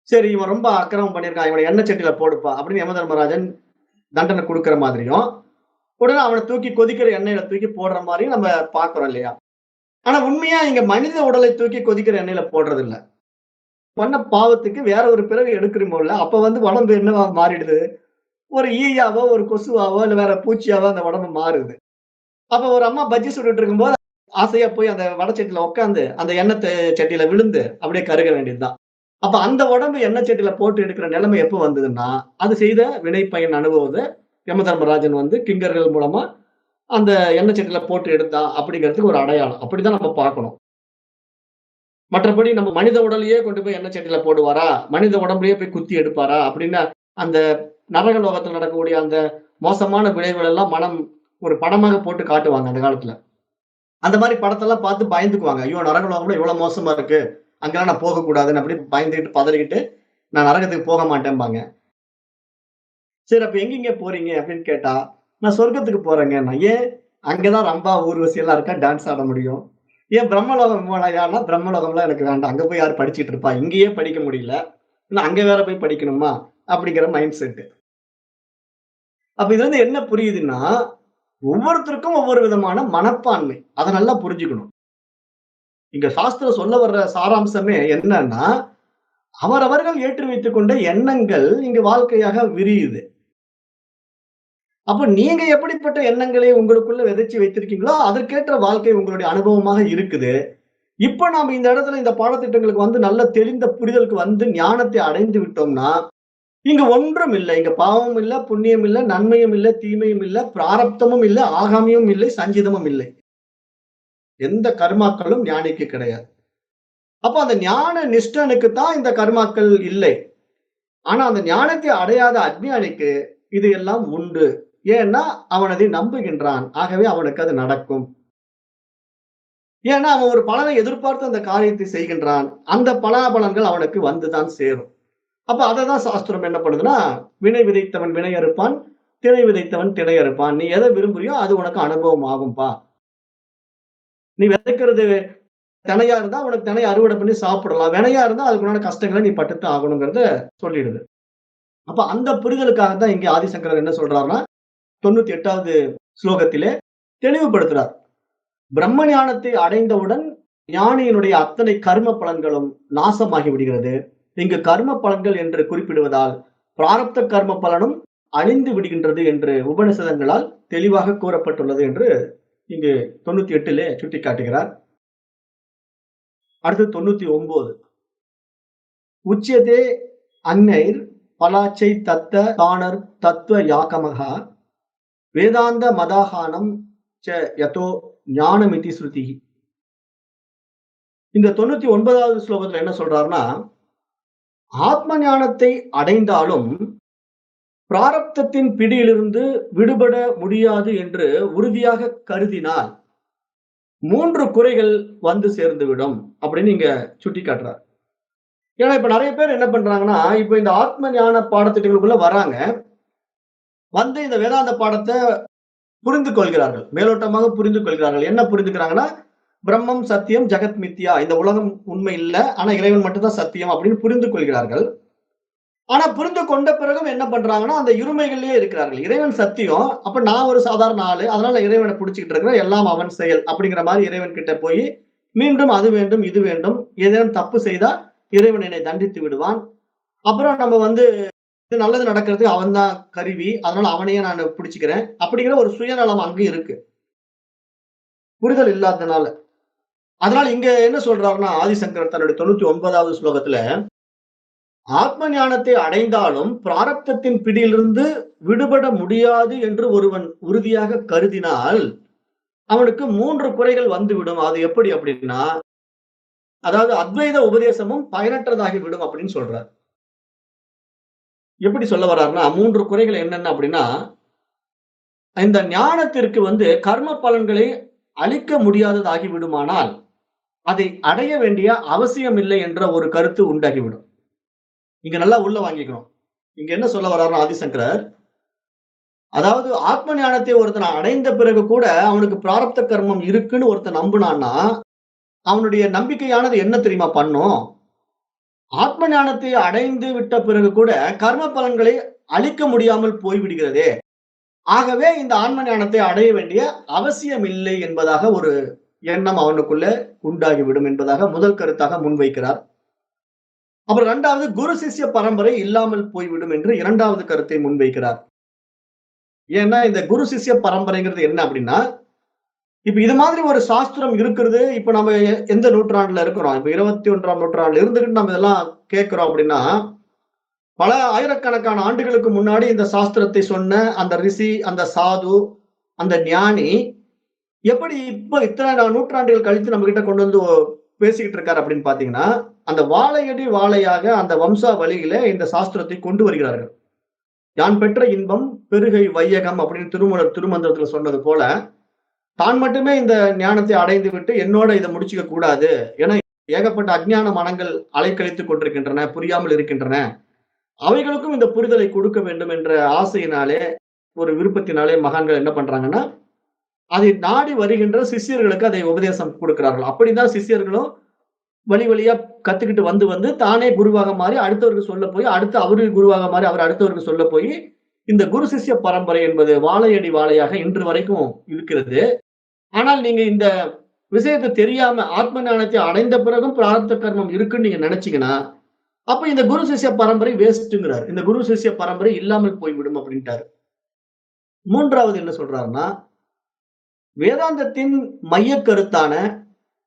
சரி இவன் ரொம்ப அக்கிரமம் பண்ணியிருக்கான். இவன எண்ணெய் சட்டியில போடுப்பா அப்படின்னு யம தர்மராஜன் தண்டனை குடுக்குற மாதிரியும், உடனே அவன தூக்கி கொதிக்கிற எண்ணெயில தூக்கி போடுற மாரியும் நம்ம பார்க்கிறோம் இல்லையா? ஆனா உண்மையா இங்க மனித உடலை தூக்கி கொதிக்கிற எண்ணெயில போடுறது இல்ல. பண்ண பாவத்துக்கு வேற ஒரு பிறவி எடுக்கிறோமோல்ல, அப்ப உடம்பு என்னவா மாறிடுது? ஒரு ஈயாவோ, ஒரு கொசுவாவோ, இல்ல வேற பூச்சியாவோ அந்த உடம்பு மாறுது. அப்ப ஒரு அம்மா பஜ்ஜி சுட்டுட்டு இருக்கும்போது, ஆசையா போய் அந்த வடச்சட்டியில உட்கார்ந்து, அந்த எண்ணெய் சட்டியில விழுந்து, அப்படியே கருக வேண்டியது தான். அப்ப அந்த உடம்பு எண்ணெய் சட்டியில போட்டு எடுக்கிற நிலைமை எப்ப வந்ததுன்னா, அது செய்த வினை பயன் அனுபவத்த யமதர்மராஜன் கிங்கர்கள் மூலமா அந்த எண்ணெய் சட்டியில போட்டு எடுத்தான் அப்படிங்கிறதுக்கு ஒரு அடையாளம். அப்படிதான் நம்ம பார்க்கணும். மற்றபடி நம்ம மனித உடலையே கொண்டு போய் எண்ணெய் சட்டியில போடுவாரா? மனித உடம்புலயே போய் குத்தி எடுப்பாரா? அப்படின்னு அந்த நரக லோகத்துல நடக்கக்கூடிய அந்த மோசமான விளைவுகள் எல்லாம் ஒரு படமாக போட்டு காட்டுவாங்க அந்த காலத்துல. அந்த மாரி படத்தெல்லாம் பார்த்து பயந்துக்குவாங்க. ஐயோ! நரக லோகம்லாம் இவ்வளவு மோசமா இருக்கு. அங்கலாம் நான் போகக்கூடாதுன்னு அப்படி பயந்துகிட்டு, பதறிக்கிட்டு நான் நரகத்துக்கு போக மாட்டேன்பாங்க. சரி அப்ப எங்கெங்க போறீங்க அப்படின்னு கேட்டா, நான் சொர்க்கத்துக்கு போறேங்கன்னா. ஏன்? அங்க தான் ரம்பா, ஊர்வசி எல்லாம் இருக்கா, டான்ஸ் ஆட முடியும். ஏன் பிரம்மலோகம் போலாயான்னா, பிரம்மலோகம்லாம் எனக்கு வேண்டாம். அங்க போய் யாரு படிச்சுட்டு இருப்பா? இங்கேயே படிக்க முடியல. இன்னும் அங்க வேற போய் படிக்கணுமா? அப்படிங்கிற மைண்ட் செட். அப்ப இதுலருந்து என்ன புரியுதுன்னா, ஒவ்வொருத்தருக்கும் ஒவ்வொரு விதமான மனப்பான்மை. அத நல்லா புரிஞ்சுக்கணும். இங்க சாஸ்திரம் சொல்ல வர்ற சாராம்சமே என்னன்னா, அவரவர்கள் ஏற்றி வைத்துக் கொண்ட எண்ணங்கள் இங்கு வாழ்க்கையாக விரியுது. அப்ப நீங்க எப்படிப்பட்ட எண்ணங்களை உங்களுக்குள்ள விதைச்சு வைத்திருக்கீங்களோ, அதற்கேற்ற வாழ்க்கை உங்களுடைய அனுபவமாக இருக்குது. இப்ப நாம இந்த இடத்துல இந்த பாடத்திட்டங்களுக்கு நல்ல தெளிந்த புரிதலுக்கு ஞானத்தை அடைந்து விட்டோம்னா, இங்க ஒன்றும் இல்ல. இங்க பாவமும் இல்ல, புண்ணியம் இல்ல, நன்மையும் இல்ல, தீமையும் இல்ல, பிராரப்தமும் இல்ல, ஆகாமியும் இல்லை, சஞ்சிதமும் இல்லை. எந்த கர்மாக்களும் ஞானிக்கு கிடையாது. அப்ப அந்த ஞான நிஷ்டனுக்கு தான் இந்த கர்மாக்கள் இல்லை. ஆனா அந்த ஞானத்தை அடையாத அஞ்ஞானிக்கு இது எல்லாம் உண்டு. ஏன்னா அவன் அதை நம்புகின்றான். ஆகவே அவனுக்கு அது நடக்கும். ஏன்னா அவன் ஒரு பலனை எதிர்பார்த்து அந்த காரியத்தை செய்கின்றான். அந்த பலாபலன்கள் அவனுக்கு வந்துதான் சேரும். அப்ப அததான் சாஸ்திரம் என்ன பண்ணுதுன்னா, வினை விதைத்தவன் வினை அறுப்பான், திணை விதைத்தவன் திணை அறுப்பான். நீ எதை விரும்புறியோ அது உனக்கு அனுபவம் ஆகும்பா. நீ விதைக்கிறது தினையா இருந்தா உனக்கு தினைய அறுவடை பண்ணி சாப்பிடலாம். வினையா இருந்தா அதுக்குண்டான கஷ்டங்கள நீ பட்டுத்தான் ஆகணுங்கிறத சொல்லிடுது. அப்ப அந்த புரிதலுக்காக தான் இங்கே ஆதிசங்கரர் என்ன சொல்றாருன்னா, 98வது ஸ்லோகத்திலே தெளிவுபடுத்துறார். பிரம்ம ஞானத்தை அடைந்தவுடன் ஞானியினுடைய அத்தனை கர்ம பலன்களும் நாசமாகி விடுகிறது. இங்கு கர்ம பலன்கள் என்று குறிப்பிடுவதால் பிராரப்த கர்ம பலனும் அழிந்து விடுகின்றது என்று உபநிஷதங்களால் தெளிவாக கூறப்பட்டுள்ளது என்று இங்கு 98லே சுட்டிக்காட்டுகிறார். அடுத்து 99. உச்சியதே அந்நைர் பலாச்சை தத்த தானர் தத்துவ யாக்கமகா வேதாந்த மதாகானம் ச யதோ ஞானமிதி ஸ்ருதி. இந்த 99வது ஸ்லோகத்துல என்ன சொல்றாருன்னா, ஆத்ம ஞானத்தை அடைந்தாலும் பிராரப்தத்தின் பிடியிலிருந்து விடுபட முடியாது என்று உறுதியாக கருதினால் 3 குறைகள் சேர்ந்துவிடும் அப்படின்னு இங்க சுட்டிக்காட்டுறார். ஏன்னா இப்ப நிறைய பேர் என்ன பண்றாங்கன்னா, இப்ப இந்த ஆத்ம ஞான பாடத்திட்டங்களுக்குள்ள வராங்க. இந்த வேதாந்த பாடத்த புரிந்து கொள்கிறார்கள். மேலோட்டமாக புரிந்து கொள்கிறார்கள். என்ன புரிந்துக்கிறாங்கன்னா, பிரம்மம் சத்தியம், ஜெகத் மித்யா. இந்த உலகம் உண்மை இல்ல. ஆனா இறைவன் மட்டும் தான் சத்தியம் அப்படின்னு புரிந்து கொள்கிறார்கள். ஆனா புரிந்து கொண்ட பிறகும் என்ன பண்றாங்கன்னா, அந்த இருமைகளிலேயே இருக்கிறார்கள். இறைவன் சத்தியம். அப்ப நான் ஒரு சாதாரண ஆளு. அதனால இறைவன புடிச்சுக்கிட்டு இருக்கிறேன். எல்லாம் அவன் செயல். அப்படிங்கிற மாரி இறைவன் கிட்ட போய் மீண்டும் அது வேண்டும், இது வேண்டும். ஏதேனும் தப்பு செய்தா இறைவன் என்னை தண்டித்து விடுவான். அப்புறம் நம்ம இது நல்லது நடக்கிறதுக்கு அவன் தான் கருவி. அதனால அவனையே நான் பிடிச்சுக்கிறேன். அப்படிங்கிற ஒரு சுயநலம் அங்க இருக்கு. புரிதல் இல்லாதனால. அதனால இங்க என்ன சொல்றாருன்னா, ஆதிசங்கரர் தன்னுடைய 99வது ஸ்லோகத்துல, ஆத்ம ஞானத்தை அடைந்தாலும் பிராரப்தத்தின் பிடியிலிருந்து விடுபட முடியாது என்று ஒருவன் உறுதியாக கருதினால், அவனுக்கு 3 குறைகள் வந்துவிடும். அது எப்படி அப்படின்னா, அதாவது அத்வைத உபதேசமும் பயனற்றதாகி விடும் அப்படின்னு சொல்றார். எப்படி சொல்ல வர்றாருன்னா, 3 குறைகள் என்னென்ன அப்படின்னா, இந்த ஞானத்திற்கு கர்ம பலன்களை அளிக்க முடியாததாகி விடுமானால், அதை அடைய வேண்டிய அவசியம் இல்லை என்ற ஒரு கருத்து உண்டாகிவிடும். இங்க நல்லா உள்ள வாங்கிக்கணும். இங்க என்ன சொல்ல வர்றாருன்னா ஆதிசங்கரர், அதாவது ஆத்ம ஞானத்தை ஒருத்தன் அடைந்த பிறகு கூட அவனுக்கு பிராரப்த கர்மம் இருக்குன்னு ஒருத்தன் நம்புனான்னா, அவனுடைய நம்பிக்கையானது என்ன தெரியுமா பண்ணும்? ஆத்ம ஞானத்தை அடைந்து விட்ட பிறகு கூட கர்ம பலன்களை அளிக்க முடியாமல் போய்விடுகிறதே. ஆகவே இந்த ஆன்ம ஞானத்தை அடைய வேண்டிய அவசியம் இல்லை என்பதாக ஒரு எண்ணம் அவனுக்குள்ள உண்டாகிவிடும் என்பதாக முதல் கருத்தாக முன்வைக்கிறார். அப்புறம் 2வது குரு சிஷ்ய பரம்பரை இல்லாமல் போய்விடும் என்று 2வது கருத்தை முன்வைக்கிறார். ஏன்னா இந்த குரு சிஷ்ய பரம்பரைங்கிறது என்ன அப்படின்னா, இப்ப இது மாதிரி ஒரு சாஸ்திரம் இருக்கிறது. இப்ப நம்ம எந்த நூற்றாண்டுல இருக்கிறோம்? இப்ப 21ஆம் நூற்றாண்டுல இருந்துகிட்டு நம்ம இதெல்லாம் கேட்கிறோம் அப்படின்னா, பல ஆயிரக்கணக்கான ஆண்டுகளுக்கு முன்னாடி இந்த சாஸ்திரத்தை சொன்ன அந்த ரிஷி, அந்த சாது, அந்த ஞானி எப்படி இப்ப இத்தனை நூற்றாண்டுகள் கழித்து நம்ம கிட்ட கொண்டு வந்து பேசிக்கிட்டு இருக்காரு அப்படின்னு பாத்தீங்கன்னா, அந்த வாழையடி வாழையாக அந்த வம்சாவளியில இந்த சாஸ்திரத்தை கொண்டு வருகிறார்கள். யான் பெற்ற இன்பம் பெருகை வையகம் அப்படின்னு திருமூலர் திருமந்திரத்துல சொன்னது போல, தான் மட்டுமே இந்த ஞானத்தை அடைந்து விட்டு என்னோட இதை முடிச்சுக்க கூடாது. ஏன்னா ஏகப்பட்ட அஞ்ஞான மனங்கள் அலைக்கழித்துக் கொண்டிருக்கின்றன, புரியாமல் இருக்கின்றன. அவைகளுக்கும் இந்த புரிதலை கொடுக்க வேண்டும் என்ற ஆசையினாலே, ஒரு விருப்பத்தினாலே மகான்கள் என்ன பண்றாங்கன்னா, அதை நாடி வருகின்ற சிஷ்யர்களுக்கு அதை உபதேசம் கொடுக்கிறார்கள். அப்படிதான் சிஷ்யர்களும் வழி வழியா கத்துக்கிட்டு வந்து வந்து தானே குருவாக மாறி அடுத்தவருக்கு சொல்ல போய், அடுத்து அவரு குருவாக மாறி அவர் அடுத்தவருக்கு சொல்ல போய், இந்த குரு சிஷ்ய பரம்பரை என்பது வாழையடி வாழையாக இன்று வரைக்கும் இருக்கிறது. ஆனால் நீங்க இந்த விஷயத்த தெரியாம ஆத்ம ஞானத்தை அடைந்த பிறகும் பிராரப்த கர்மம் இருக்குன்னு நீங்க நினைச்சீங்கன்னா, அப்ப இந்த குரு சிஷ்ய பரம்பரை வேஸ்ட்ங்கிறார். இந்த குரு சிஷ்ய பரம்பரை இல்லாமல் போய்விடும் அப்படின்ட்டாரு. 3வது என்ன சொல்றாருன்னா, வேதாந்தத்தின் மையக் கருத்தான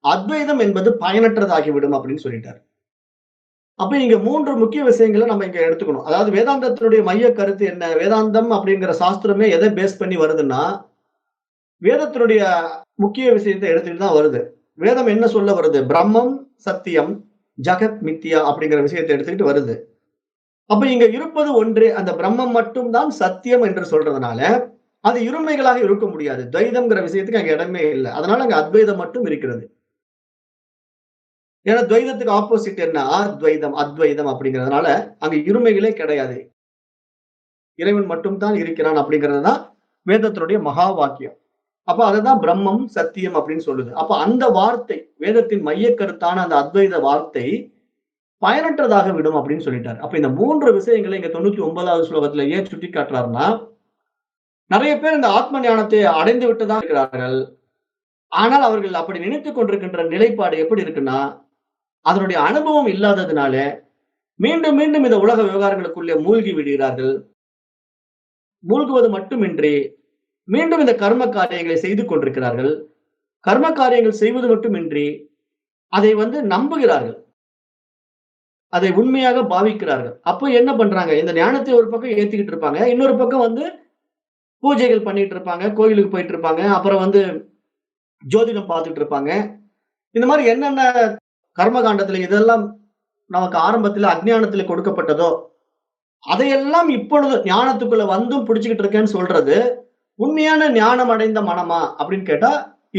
அத்வைதம் என்பது பயனற்றதாகிவிடும் அப்படின்னு சொல்லிட்டாரு. அப்ப இங்க 3 முக்கிய விஷயங்கள நம்ம இங்க எடுத்துக்கணும். அதாவது வேதாந்தத்தினுடைய மையக் கருத்து என்ன? வேதாந்தம் அப்படிங்கிற சாஸ்திரமே எதை பேஸ் பண்ணி வருதுன்னா, வேதத்தினுடைய முக்கிய விஷயத்தை எடுத்துட்டு தான் வருது. வேதம் என்ன சொல்ல வருது? பிரம்மம் சத்தியம், ஜகத் மித்யா அப்படிங்கிற விஷயத்தை எடுத்துக்கிட்டு வருது. அப்ப இங்க இருப்பது ஒன்றே. அந்த பிரம்மம் மட்டும் தான் சத்தியம் என்று சொல்றதுனால, அது இருமைகளாக இருக்க முடியாது. துவைதம்ங்கிற விஷயத்துக்கு அங்க இடமே இல்ல. அதனால அங்க அத்வைதம் மட்டும் இருக்கிறது. ஏன்னா துவைதத்துக்கு ஆப்போசிட் என்ன? அத்வைதம், அத்வைதம் அப்படிங்கிறதுனால அங்க இருமைகளே கிடையாது. இறைவன் மட்டும் தான் இருக்கிறான் அப்படிங்கிறது தான் வேதத்தினுடைய மகா வாக்கியம். அப்ப அதுதான் பிரம்மம் சத்தியம் அப்படின்னு சொல்லுது. அப்ப அந்த வார்த்தை வேதத்தின் மையக் கருத்தான அந்த அத்வைத வார்த்தை பயனற்றதாக விடும் அப்படின்னு சொல்லிட்டாரு. அப்ப இந்த 3 விஷயங்களை இங்க 99வது ஸ்லோகத்துல ஏன் சுட்டி காட்டுறாருன்னா, நிறைய பேர் இந்த ஆத்ம ஞானத்தை அடைந்து விட்டுதான் இருக்கிறார்கள். ஆனால் அவர்கள் அப்படி நினைத்துக் கொண்டிருக்கின்ற நிலைப்பாடு எப்படி இருக்குன்னா, அதனுடைய அனுபவம் இல்லாததுனால மீண்டும் மீண்டும் இந்த உலக விவகாரங்களுக்குள்ளே மூழ்கி விடுகிறார்கள். மூழ்குவது மட்டுமின்றி மீண்டும் இந்த கர்ம காரியங்களை செய்து கொண்டிருக்கிறார்கள். கர்ம காரியங்கள் செய்வது மட்டுமின்றி அதை நம்புகிறார்கள். அதை உண்மையாக பாவிக்கிறார்கள். அப்ப என்ன பண்றாங்க? இந்த ஞானத்தை ஒரு பக்கம் ஏத்திக்கிட்டு இருப்பாங்க. இன்னொரு பக்கம் பூஜைகள் பண்ணிட்டு இருப்பாங்க. கோயிலுக்கு போயிட்டு இருப்பாங்க. அப்புறம் ஜோதிடம் பார்த்துட்டு இருப்பாங்க. இந்த மாதிரி என்னென்ன கர்மகாண்டத்துல இதெல்லாம் நமக்கு ஆரம்பத்துல அஞ்ஞானத்துல கொடுக்கப்பட்டதோ, அதையெல்லாம் இப்பொழுது ஞானத்துக்குள்ள வந்தும் பிடிச்சுக்கிட்டு இருக்கேன்னு சொல்றது, உண்மையான ஞானம் அடைந்த மனமா அப்படின்னு கேட்டா,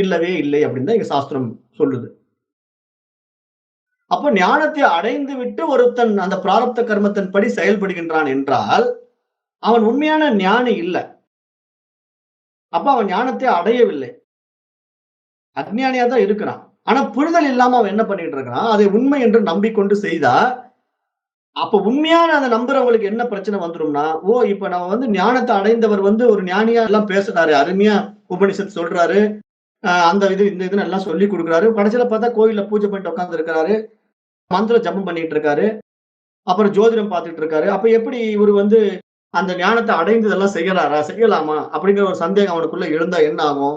இல்லவே இல்லை அப்படின்னு தான் எங்க சாஸ்திரம் சொல்லுது. அப்ப ஞானத்தை அடைந்து விட்டு ஒருத்தன் அந்த பிராரப்த கர்மத்தின் படி செயல்படுகின்றான் என்றால், அவன் உண்மையான ஞானி இல்ல. அப்ப அவன் ஞானத்தை அடையவில்லை. அஞ்ஞானியா தான் இருக்கிறான். ஆனா புரிதல் இல்லாம அவன் என்ன பண்ணிட்டு இருக்கிறான்? அதை உண்மை என்று நம்பிக்கொண்டு செய்தா, அப்ப உண்மையான அத நம்புறவங்களுக்கு என்ன பிரச்சனை வந்துரும்னா, ஓ! இப்ப நம்ம ஞானத்தை அடைந்தவர் ஒரு ஞானியா எல்லாம் பேசுறாரு. அருமையா உபனிஷத் சொல்றாரு. அந்த இந்த இதுன்னு எல்லாம் சொல்லிக் குடுக்குறாரு. கடைசியில பார்த்தா கோயில்ல பூஜை பண்ணிட்டு உட்கார்ந்து இருக்கிறாரு. மந்திர ஜபம் பண்ணிட்டு இருக்காரு. அப்புறம் ஜோதிடம் பார்த்துட்டு இருக்காரு. அப்ப எப்படி இவரு அந்த ஞானத்தை அடைந்து இதெல்லாம் செய்யறாரா? செய்யலாமா? அப்படிங்கிற ஒரு சந்தேகம் அவனுக்குள்ள எழுந்தா என்ன ஆகும்?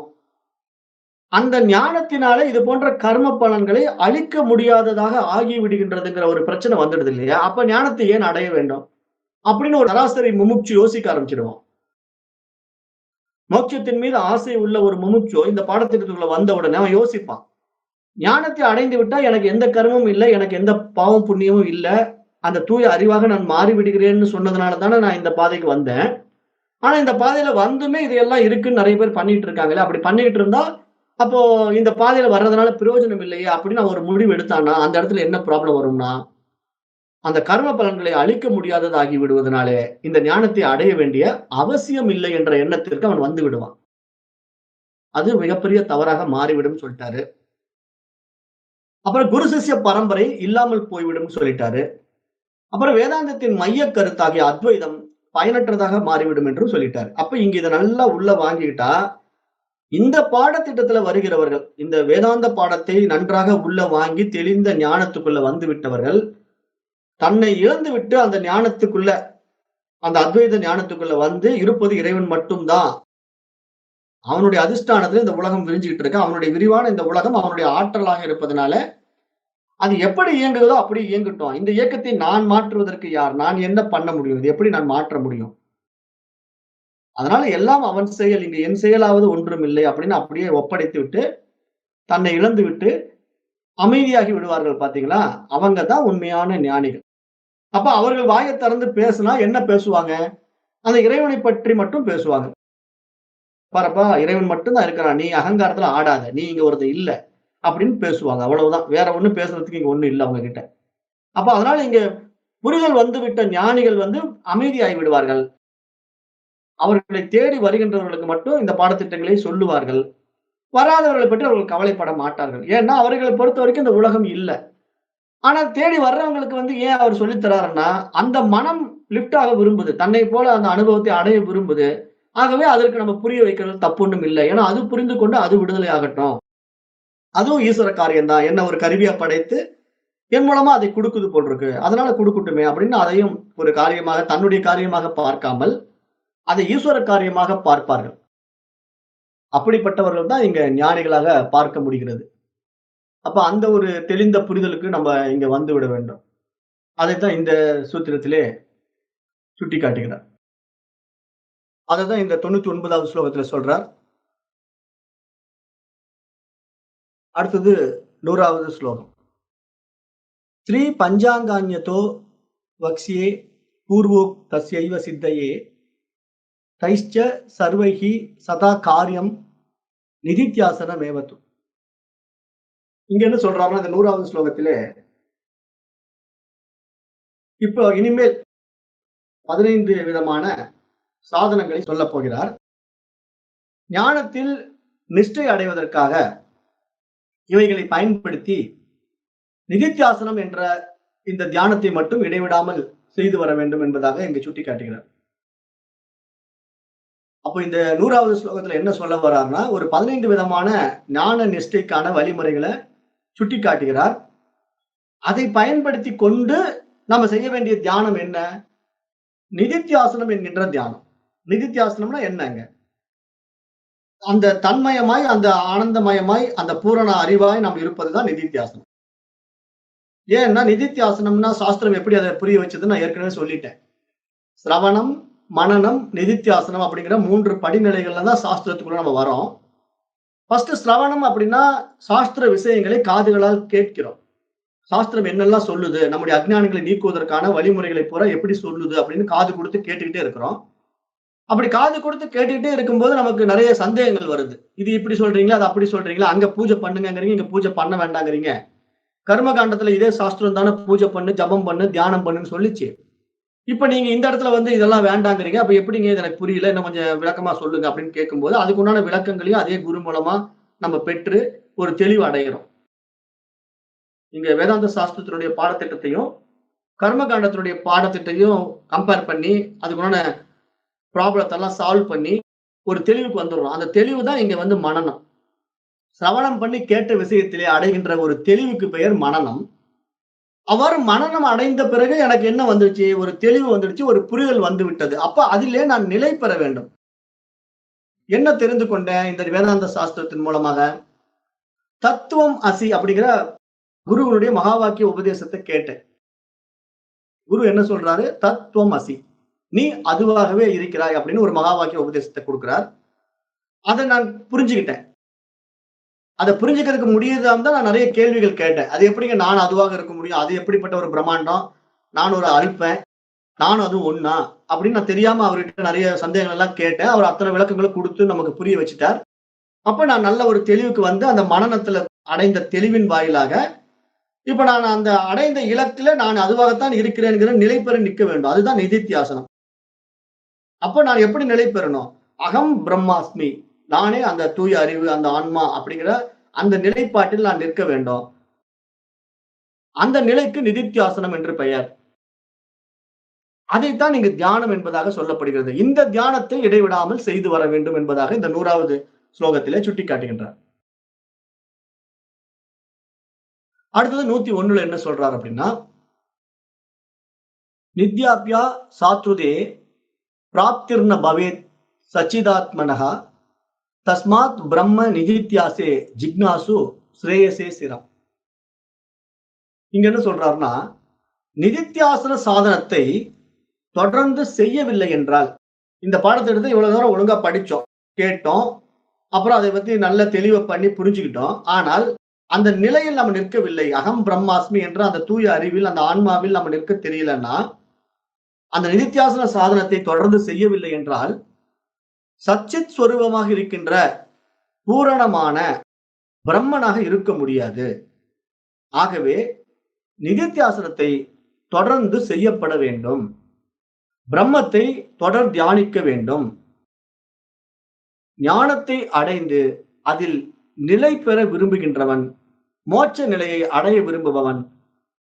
அந்த ஞானத்தினால இது போன்ற கர்ம பலன்களை அழிக்க முடியாததாக ஆகிவிடுகின்றதுங்கிற ஒரு பிரச்சனை வந்துடுது இல்லையா? அப்ப ஞானத்தை ஏன் அடைய வேண்டும்? அப்படின்னு ஒரு சராசரி முமுட்சு யோசிக்க ஆரம்பிச்சிடுவான். மோட்சத்தின் மீது ஆசை உள்ள ஒரு முமுட்சு இந்த பாடத்திட்டத்துக்குள்ள வந்த உடனே அவன் யோசிப்பான். ஞானத்தை அடைந்து விட்டா எனக்கு எந்த கர்மமும் இல்ல, எனக்கு எந்த பாவம் புண்ணியமும் இல்ல. அந்த தூய அறிவாக நான் மாறி விடுகிறேன்னு சொன்னதுனால தானே நான் இந்த பாதைக்கு வந்தேன். ஆனா இந்த பாதையில வந்துமே இதெல்லாம் இருக்குன்னு நிறைய பேர் பண்ணிட்டு இருக்காங்களே. அப்படி பண்ணிட்டு இருந்தா, அப்போ இந்த பாதையில வர்றதுனால பிரயோஜனம் இல்லையே அப்படின்னு அவன் ஒரு முடிவு எடுத்தான்னா, அந்த இடத்துல என்ன ப்ராப்ளம் வரும்னா, அந்த கர்ம பலன்களை அழிக்க முடியாததாகி விடுவதனாலே, இந்த ஞானத்தை அடைய வேண்டிய அவசியம் இல்லை என்ற எண்ணத்திற்கு அவன் வந்து விடுவான். அது மிகப்பெரிய தவறாக மாறிவிடும் சொல்லிட்டாரு. அப்புறம் குரு சிஷ்ய பரம்பரை இல்லாமல் போய்விடும் சொல்லிட்டாரு. அப்புறம் வேதாந்தத்தின் மையக் கருத்தாகிய அத்வைதம் பயனற்றதாக மாறிவிடும் என்றும் சொல்லிட்டாரு. அப்ப இங்க இத நல்லா உள்ள வாங்கிக்கிட்டா, இந்த பாடத்திட்டத்துல வருகிறவர்கள், இந்த வேதாந்த பாடத்தை நன்றாக உள்ள வாங்கி தெளிந்த ஞானத்துக்குள்ள வந்து விட்டவர்கள், தன்னை இழந்துவிட்டு அந்த ஞானத்துக்குள்ள, அந்த அத்வைத ஞானத்துக்குள்ள வந்து இருப்பது இறைவன் மட்டும் தான். அவனுடைய அதிஷ்டானத்துல இந்த உலகம் விரிஞ்சுகிட்டு இருக்கு. அவனுடைய விரிவான இந்த உலகம் அவனுடைய ஆற்றலாக இருப்பதனால, அது எப்படி இயங்குதோ அப்படி இயங்கட்டும். இந்த இயக்கத்தை நான் மாற்றுவதற்கு யார்? நான் என்ன பண்ண முடியும்? இதை எப்படி நான் மாற்ற முடியும்? அதனால எல்லாம் அவன் செயல். இங்கு என் செயலாவது ஒன்றுமில்லை அப்படின்னு அப்படியே ஒப்படைத்து விட்டு, தன்னை இழந்து விட்டு அமைதியாகி விடுவார்கள் பார்த்தீங்களா? அவங்க தான் உண்மையான ஞானிகள். அப்ப அவர்கள் வாயைத் திறந்து பேசினா என்ன பேசுவாங்க? அந்த இறைவனைப் பற்றி மட்டும் பேசுவாங்க. "பாரப்பா, இறைவன் மட்டும் தான் இருக்கிறான். நீ அகங்காரத்துல ஆடாத. நீ இங்க ஒருத்தன் இல்ல." அப்படின்னு பேசுவாங்க. அவ்வளவுதான். வேற ஒண்ணும் பேசுறதுக்கு இங்க ஒண்ணும் இல்ல அவங்க கிட்ட. அப்ப அதனால இங்க புரிதல் வந்துவிட்ட ஞானிகள் வந்து அமைதியாகி விடுவார்கள். அவர்களை தேடி வருகின்றவர்களுக்கு மட்டும் இந்த பாடத்திட்டங்களை சொல்லுவார்கள். வராதவர்களைப் பற்றி அவர்கள் கவலைப்பட மாட்டார்கள். ஏன்னா, அவர்களை பொறுத்தவரைக்கும் இந்த உலகம் இல்ல. ஆனா தேடி வர்றவங்களுக்கு வந்து ஏன் அவர் சொல்லித் தர்றாருன்னா, அந்த மனம் லிஃப்ட் ஆக விரும்புது. தன்னைப் போல அந்த அனுபவத்தை அடைய விரும்புது. ஆகவே அதற்கு நம்ம புரிய வைக்கிறது தப்பொன்னும் இல்ல. ஏன்னா, அது புரிந்து கொண்டு அது விடுதலை ஆகட்டும். அதுவும் ஈஸ்வர காரியம் தான். என்ன ஒரு கருவியா படைத்து, என் மூலமா அதை குடுக்குது போலிருக்கு. அதனால குடுக்கட்டுமே அப்படின்னு அதையும் ஒரு காரியமாக தன்னுடைய காரியமாக பார்க்காமல், அதை ஈஸ்வர காரியமாக பார்ப்பார்கள். அப்படிப்பட்டவர்கள் தான் இங்க ஞானிகளாக பார்க்க முடிகிறது. அப்ப அந்த ஒரு தெளிந்த புரிதலுக்கு நம்ம இங்க வந்துவிட வேண்டும். அதைத்தான் இந்த சூத்திரத்திலே சுட்டிக்காட்டுகிறார். அததான் இந்த 99வது ஸ்லோகத்துல சொல்றார். அடுத்தது 100வது ஸ்லோகம். ஸ்ரீ பஞ்சாங்கான்யதோ வக்ஷ்யே பூர்வோக்தஸ்யைவ சித்தயே தைஷ்ச சர்வைஹி சதா காரியம் நிதித்யாசனமேவது. இங்க என்ன சொல்றாருன்னா, இந்த 100வது ஸ்லோகத்திலே, இப்போ இனிமேல் 15 விதமான சாதனங்களை சொல்லப் போகிறார். ஞானத்தில் நிஷ்டை அடைவதற்காக இவைகளை பயன்படுத்தி நிதித்தியாசனம் என்ற இந்த தியானத்தை மட்டும் இடைவிடாமல் செய்து வர வேண்டும் என்பதாக இங்கு சுட்டிக்காட்டுகிறார். அப்போ இந்த 100வது ஸ்லோகத்துல என்ன சொல்ல வர்றார்னா, ஒரு 15 விதமான ஞான நிஷ்டைக்கான வழிமுறைகளை சுட்டிக்காட்டுகிறார். அதை பயன்படுத்திக் கொண்டு நாம செய்ய வேண்டிய தியானம் என்ன? நிதித்தியாசனம் என்கின்ற தியானம். நிதித்தியாசனம்னா என்னங்க? அந்த தன்மயமாய், அந்த ஆனந்தமயமாய், அந்த பூரண அறிவாய் நாம் இருப்பதுதான் நிதித்தியாசனம். ஏன்னா நிதித்தியாசனம்னா சாஸ்திரம் எப்படி அதை புரிய வச்சதுன்னு நான் ஏற்கனவே சொல்லிட்டேன். சிரவணம், மனனம், நிதித்தியாசனம் அப்படிங்கிற 3 படிநிலைகள்ல தான் சாஸ்திரத்துக்குள்ள நம்ம வரோம். ஃபர்ஸ்ட் சிரவணம் அப்படின்னா சாஸ்திர விஷயங்களை காதுகளால் கேட்கிறோம். சாஸ்திரம் என்னெல்லாம் சொல்லுது, நம்முடைய அஞ்ஞானங்களை நீக்குவதற்கான வழிமுறைகளை பூரா எப்படி சொல்லுது அப்படின்னு காது கொடுத்து கேட்டுக்கிட்டே இருக்கிறோம். அப்படி காது கொடுத்து கேட்டுக்கிட்டே இருக்கும்போது நமக்கு நிறைய சந்தேகங்கள் வருது. இது இப்படி சொல்றீங்களா, அது அப்படி சொல்றீங்களா, அங்க பூஜை பண்ணுங்கங்கிறீங்க, இங்க பூஜை பண்ண வேண்டாங்கிறீங்க. கர்ம காண்டத்துல இதே சாஸ்திரம் தானே பூஜை பண்ணு, ஜபம் பண்ணு, தியானம் பண்ணுன்னு சொல்லிச்சு. இப்ப நீங்க இந்த இடத்துல வந்து இதெல்லாம் வேண்டாங்கிறீங்க. அப்ப எப்படிங்க இது எனக்கு புரியல. இன்னும் கொஞ்சம் விளக்கமா சொல்லுங்க அப்படின்னு கேட்கும்போது, அதுக்கு உண்டான விளக்கங்களையும் அதே குரு மூலமா நம்ம பெற்று ஒரு தெளிவு அடைகிறோம். இங்க வேதாந்த சாஸ்திரத்தினுடைய பாடத்திட்டத்தையும், கர்ம காண்டத்தினுடைய பாடத்திட்டத்தையும் கம்பேர் பண்ணி, அதுக்குண்டான ப்ராப்ளத்த எல்லாம் சால்வ் பண்ணி, ஒரு தெளிவுக்கு வந்துடுறோம். அந்த தெளிவு தான் இங்க வந்து மனனம். சிரவணம் பண்ணி கேட்ட விஷயத்திலே அடைகின்ற ஒரு தெளிவுக்கு பெயர் மனனம். அவ்வாறு மனனம் அடைந்த பிறகு எனக்கு என்ன வந்துருச்சு? ஒரு தெளிவு வந்துருச்சு, ஒரு புரிதல் வந்து விட்டது. அப்ப அதிலே நான் நிலை பெற வேண்டும். என்ன தெரிந்து கொண்டேன் இந்த வேதாந்த சாஸ்திரத்தின் மூலமாக? தத்துவம் அசி அப்படிங்கிற குருவினுடைய மகா வாக்கிய உபதேசத்தை கேட்டேன். குரு என்ன சொல்றாரு? தத்துவம் அசி. நீ அதுவாகவே இருக்கிறாய் அப்படின்னு ஒரு மகா வாக்கிய உபதேசத்தை கொடுக்கிறார். அதை நான் புரிஞ்சுகிட்டேன். அத புரிஞ்சுக்கிறதுக்கு முடியாதாம் தான் நான் நிறைய கேள்விகள் கேட்டேன். அது எப்படிங்க நான் அதுவாக இருக்க முடியும்? அது எப்படிப்பட்ட ஒரு பிரம்மாண்டம்? நான் ஒரு அல்பன். நானும் அதுவும் ஒண்ணா? அப்படின்னு நான் தெரியாம அவர்கிட்ட நிறைய சந்தேகங்கள் எல்லாம் கேட்டேன். அவர் அத்தனை விளக்கங்களும் குடுத்து நமக்கு புரிய வச்சுட்டார். அப்ப நான் நல்ல ஒரு தெளிவுக்கு வந்து அந்த மனனத்துல அடைந்த தெளிவின் வாயிலாக, இப்ப நான் அந்த அடைந்த இலக்குல நான் அதுவாகத்தான் இருக்கிறேன்ங்கிற நிலை பெற நிற்க வேண்டும். அதுதான் நிதித்தியாசனம். அப்ப நான் எப்படி நிலை பெறணும்? அகம் பிரம்மாஸ்மி. நானே அந்த தூய அறிவு, அந்த ஆன்மா அப்படிங்கிற அந்த நிலைப்பாட்டில் நான் நிற்க வேண்டும். அந்த நிலைக்கு நிதித்தியாசனம் என்று பெயர். அதைத்தான் இங்கு தியானம் என்பதாக சொல்லப்படுகிறது. இந்த தியானத்தை இடைவிடாமல் செய்து வர வேண்டும் என்பதாக இந்த 100வது ஸ்லோகத்திலே சுட்டிக்காட்டுகின்றார். அடுத்தது 101ல என்ன சொல்றார் அப்படின்னா, நித்யாப்யா சாத்ருதே பிராப்திர்ன பவேத் சச்சிதாத்மனஹ தஸ்மாத் பிரம்ம நிதித்யாசே ஜிக்னாசு ஸ்ரேயசே சிரம். இங்க என்ன சொல்றாருன்னா, நிதித்தியாசன சாதனத்தை தொடர்ந்து செய்யவில்லை என்றால், இந்த பாடத்தை எடுத்து இவ்வளவு தூரம் ஒழுங்கா படிச்சோம், கேட்டோம், அப்புறம் அதை பத்தி நல்ல தெளிவ பண்ணி புரிஞ்சுக்கிட்டோம். ஆனால் அந்த நிலையில் நம்ம நிற்கவில்லை. அகம் பிரம்மாஸ்மி என்ற அந்த தூய அறிவில், அந்த ஆன்மாவில் நம்ம நிற்க தெரியலன்னா, அந்த நிதித்தியாசன சாதனத்தை தொடர்ந்து செய்யவில்லை என்றால், சச்சித் ஸ்வரூபமாக இருக்கின்ற பூரணமான பிரம்மனாக இருக்க முடியாது. ஆகவே நிதித்தியாசனத்தை தொடர்ந்து செய்யப்பட வேண்டும். பிரம்மத்தை தொடர் தியானிக்க வேண்டும். ஞானத்தை அடைந்து அதில் நிலை பெற விரும்புகின்றவன், மோட்ச நிலையை அடைய விரும்புபவன்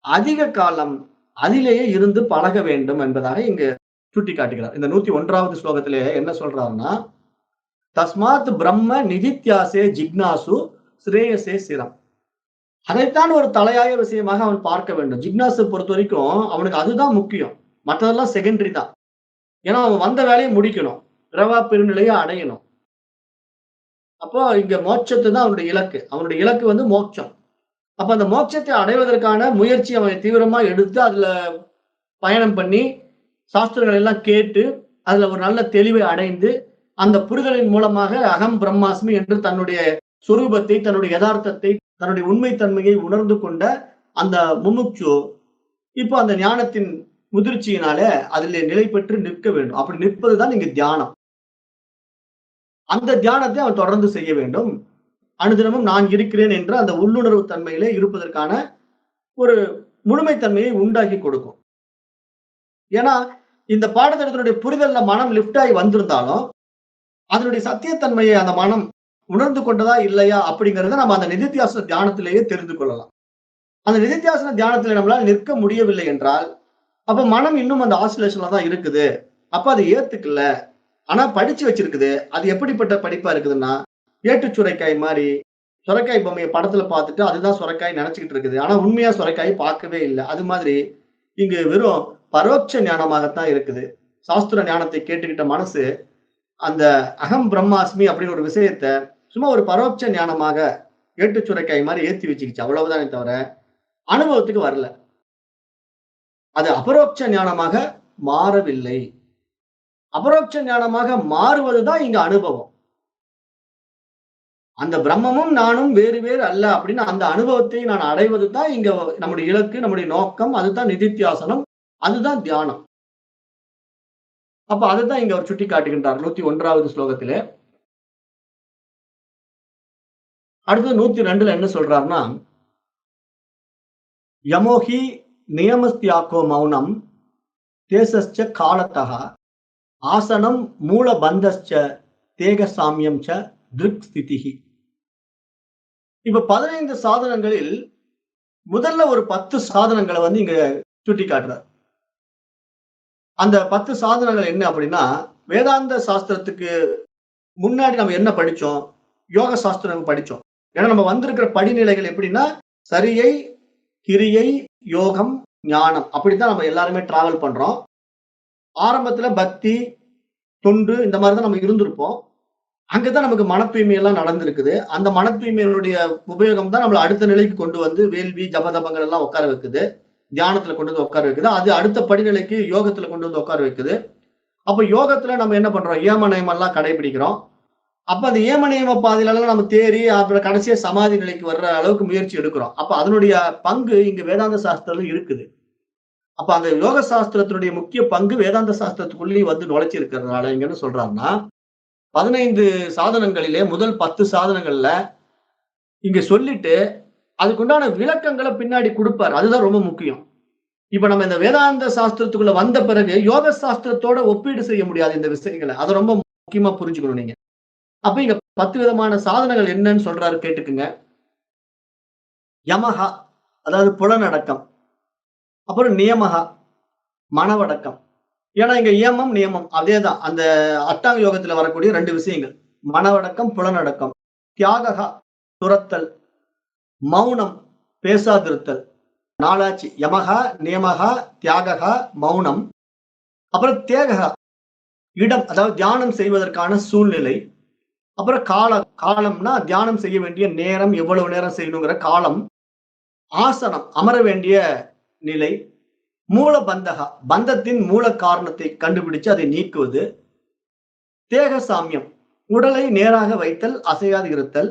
அதிக காலம் அதிலேயே இருந்து பழக வேண்டும் என்பதாக இங்கு சுட்டிக்காட்டுகிறார். இந்த 101வது ஸ்லோகத்திலே என்ன சொல்றாருன்னா, தஸ்மாத் பிரம்ம நிதித்யாசே ஜிக்னாசு ஸ்ரேயசே சிரம். அதைத்தான் ஒரு தலையாய விஷயமாக அவன் பார்க்க வேண்டும். ஜிக்னாசை பொறுத்த வரைக்கும் அவனுக்கு அதுதான் முக்கியம். மற்றதெல்லாம் செகண்டரி தான். ஏன்னா அவன் வந்த வேலையை முடிக்கணும், பிறவா பெருநிலையை அடையணும். அப்போ இங்க மோட்சத்தை தான் அவனுடைய இலக்கு. அவனுடைய இலக்கு வந்து மோட்சம். அப்ப அந்த மோட்சத்தை அடைவதற்கான முயற்சி அவன் தீவிரமா எடுத்து அதுல பயணம் பண்ணி சாஸ்திரங்கள் எல்லாம் கேட்டு அதுல ஒரு நல்ல தெளிவை அடைந்து அந்த புரிதலின் மூலமாக அகம் பிரம்மாஸ்மி என்று தன்னுடைய சொரூபத்தை, தன்னுடைய யதார்த்தத்தை, தன்னுடைய உண்மைத்தன்மையை உணர்ந்து கொண்ட அந்த முமுட்சு இப்போ அந்த ஞானத்தின் முதிர்ச்சியினால அதிலே நிலை பெற்று நிற்க வேண்டும். அப்படி நிற்பதுதான் இங்கு தியானம். அந்த தியானத்தை அவன் தொடர்ந்து செய்ய வேண்டும். அனுதினமும் நான் இருக்கிறேன் என்ற அந்த உள்ளுணர்வு தன்மையிலே இருப்பதற்கான ஒரு முழுமைத்தன்மையை உண்டாக்கி கொடுக்கும். ஏன்னா இந்த பாடத்திட்டத்தினுடைய புரிதல்ல மனம் லிப்ட் ஆகி வந்திருந்தாலும் அதனுடைய சத்தியத்தன்மையை அந்த மனம் உணர்ந்து கொண்டதா இல்லையா அப்படிங்கறத நம்ம அந்த நிதித்தியாசன தியானத்திலேயே தெரிந்து கொள்ளலாம். அந்த நிதித்தியாசன தியானத்திலே நம்மளால நிற்க முடியவில்லை என்றால் அப்ப மனம் இன்னும் அந்த ஆசிலேஷன்ல தான் இருக்குது. அப்ப அது ஏத்துக்கல, ஆனா படிச்சு வச்சிருக்குது. அது எப்படிப்பட்ட படிப்பா இருக்குதுன்னா, ஏட்டு சுரைக்காய் மாதிரி சுரைக்காய் பொம்மையை படத்துல பார்த்துட்டு அதுதான் சுரைக்காய் நினைச்சுக்கிட்டு இருக்குது. ஆனா உண்மையா சுரைக்காய் பார்க்கவே இல்லை. அது மாதிரி இங்கு வெறும் பரோட்ச ஞானமாகத்தான் இருக்குது. சாஸ்திர ஞானத்தை கேட்டுக்கிட்ட மனசு அந்த அகம் பிரம்மாஸ்மி அப்படின்னு ஒரு விஷயத்த சும்மா ஒரு பரோட்ச ஞானமாக ஏட்டு சுரைக்காய் மாதிரி ஏத்தி வச்சுக்கிச்சு. அவ்வளவுதானே தவிர அனுபவத்துக்கு வரல. அது அபரோட்ச ஞானமாக மாறவில்லை. அபரோட்ச ஞானமாக மாறுவதுதான் இங்க அனுபவம். அந்த பிரம்மமும் நானும் வேறு வேறு அல்ல அப்படின்னு அந்த அனுபவத்தை நான் அடைவது தான் இங்க நம்முடைய இலக்கு, நம்முடைய நோக்கம். அதுதான் நிதித்தியாசனம், அதுதான் தியானம். அப்ப அதுதான் இங்க அவர் சுட்டி காட்டுகின்றார் 101வது ஸ்லோகத்திலே. அடுத்து 102ல என்ன சொல்றாருன்னா, யமோஹி நியமஸ்தியாக்கோ மௌனம் தேசஸ்ச காலத்தः ஆசனம் மூலபந்தஸ்ச தேக சாமியம் ச திருக் ஸ்திதிஹி. இப்ப 15 சாதனங்களில் முதல்ல ஒரு 10 சாதனங்களை வந்து இங்க சுட்டி காட்டுறார். அந்த 10 சாதனங்கள் என்ன அப்படின்னா, வேதாந்த சாஸ்திரத்துக்கு முன்னாடி நம்ம என்ன படிச்சோம்? யோக சாஸ்திரம் படிச்சோம். ஏன்னா நம்ம வந்திருக்கிற படிநிலைகள் எப்படின்னா, சரியை, கிரியை, யோகம், ஞானம் அப்படித்தான் நம்ம எல்லாருமே டிராவல் பண்றோம். ஆரம்பத்துல பக்தி, தொண்டு இந்த மாதிரி தான் நம்ம இருந்திருப்போம். அங்கதான் நமக்கு மன தூய்மை எல்லாம் நடந்திருக்குது. அந்த மன தூய்மையினுடைய உபயோகம் தான் நம்மள அடுத்த நிலைக்கு கொண்டு வந்து வேள்வி, ஜபதபங்கள் எல்லாம் உட்கார வைக்குது. தியானத்துல கொண்டு வந்து உட்கார வைக்குது. அது அடுத்த படிநிலைக்கு யோகத்துல கொண்டு வந்து உட்கார வைக்குது. அப்ப யோகத்துல நம்ம என்ன பண்றோம்? ஏம நியமம் எல்லாம் கடைபிடிக்கிறோம். அப்ப அந்த ஏம நியம பாதையில எல்லாம் நம்ம தேறி அப்புறம் கடைசியா சமாதி நிலைக்கு வர்ற அளவுக்கு முயற்சி எடுக்கிறோம். அப்ப அதனுடைய பங்கு இங்க வேதாந்த சாஸ்திரத்துல இருக்குது. அப்ப அந்த யோக சாஸ்திரத்தினுடைய முக்கிய பங்கு வேதாந்த சாஸ்திரத்துக்குள்ளேயும் வந்து நுழைச்சி இருக்கிறதுனால இங்க என்ன சொல்றாருன்னா, 15 சாதனங்களிலே முதல் 10 சாதனங்கள்ல இங்க சொல்லிட்டு அதுக்குண்டான விளக்கங்களை பின்னாடி கொடுப்பார். அதுதான் ரொம்ப முக்கியம். இப்ப நம்ம இந்த வேதாந்த சாஸ்திரத்துக்குள்ள வந்த பிறகு யோக சாஸ்திரத்தோட ஒப்பீடு செய்ய முடியாது இந்த விஷயங்களை. அதை ரொம்ப முக்கியமா புரிஞ்சுக்கணும் நீங்க. அப்ப இங்க 10 விதமான சாதனங்கள் என்னன்னு சொல்றாரு கேட்டுக்குங்க. யமஹா அதாவது புலனடக்கம். அப்புறம் நியமஹா மனவடக்கம். ஏன்னா இங்க யமம், நியமம் அதேதான். அந்த அஷ்டாங்க யோகத்துல வரக்கூடிய 2 விஷயங்கள். மனவடக்கம், புலனடக்கம். தியாகஹ துரத்தல், மௌனம் பேசாதிருத்தல். 4 ஆச்சு. யமஹ, நியமஹ, தியாகஹ, மௌனம். அப்புறம் தேகஹ இடம், அதாவது தியானம் செய்வதற்கான சூழ்நிலை. அப்புறம் காலம்னா தியானம் செய்ய வேண்டிய நேரம், எவ்வளவு நேரம் செய்யணுங்கிற காலம். ஆசனம் அமர வேண்டிய நிலை. மூல பந்தகா பந்தத்தின் மூல காரணத்தை கண்டுபிடிச்சு அதை நீக்குவது. தேக சாமியம் உடலை நேராக வைத்தல், அசையாது இருத்தல்.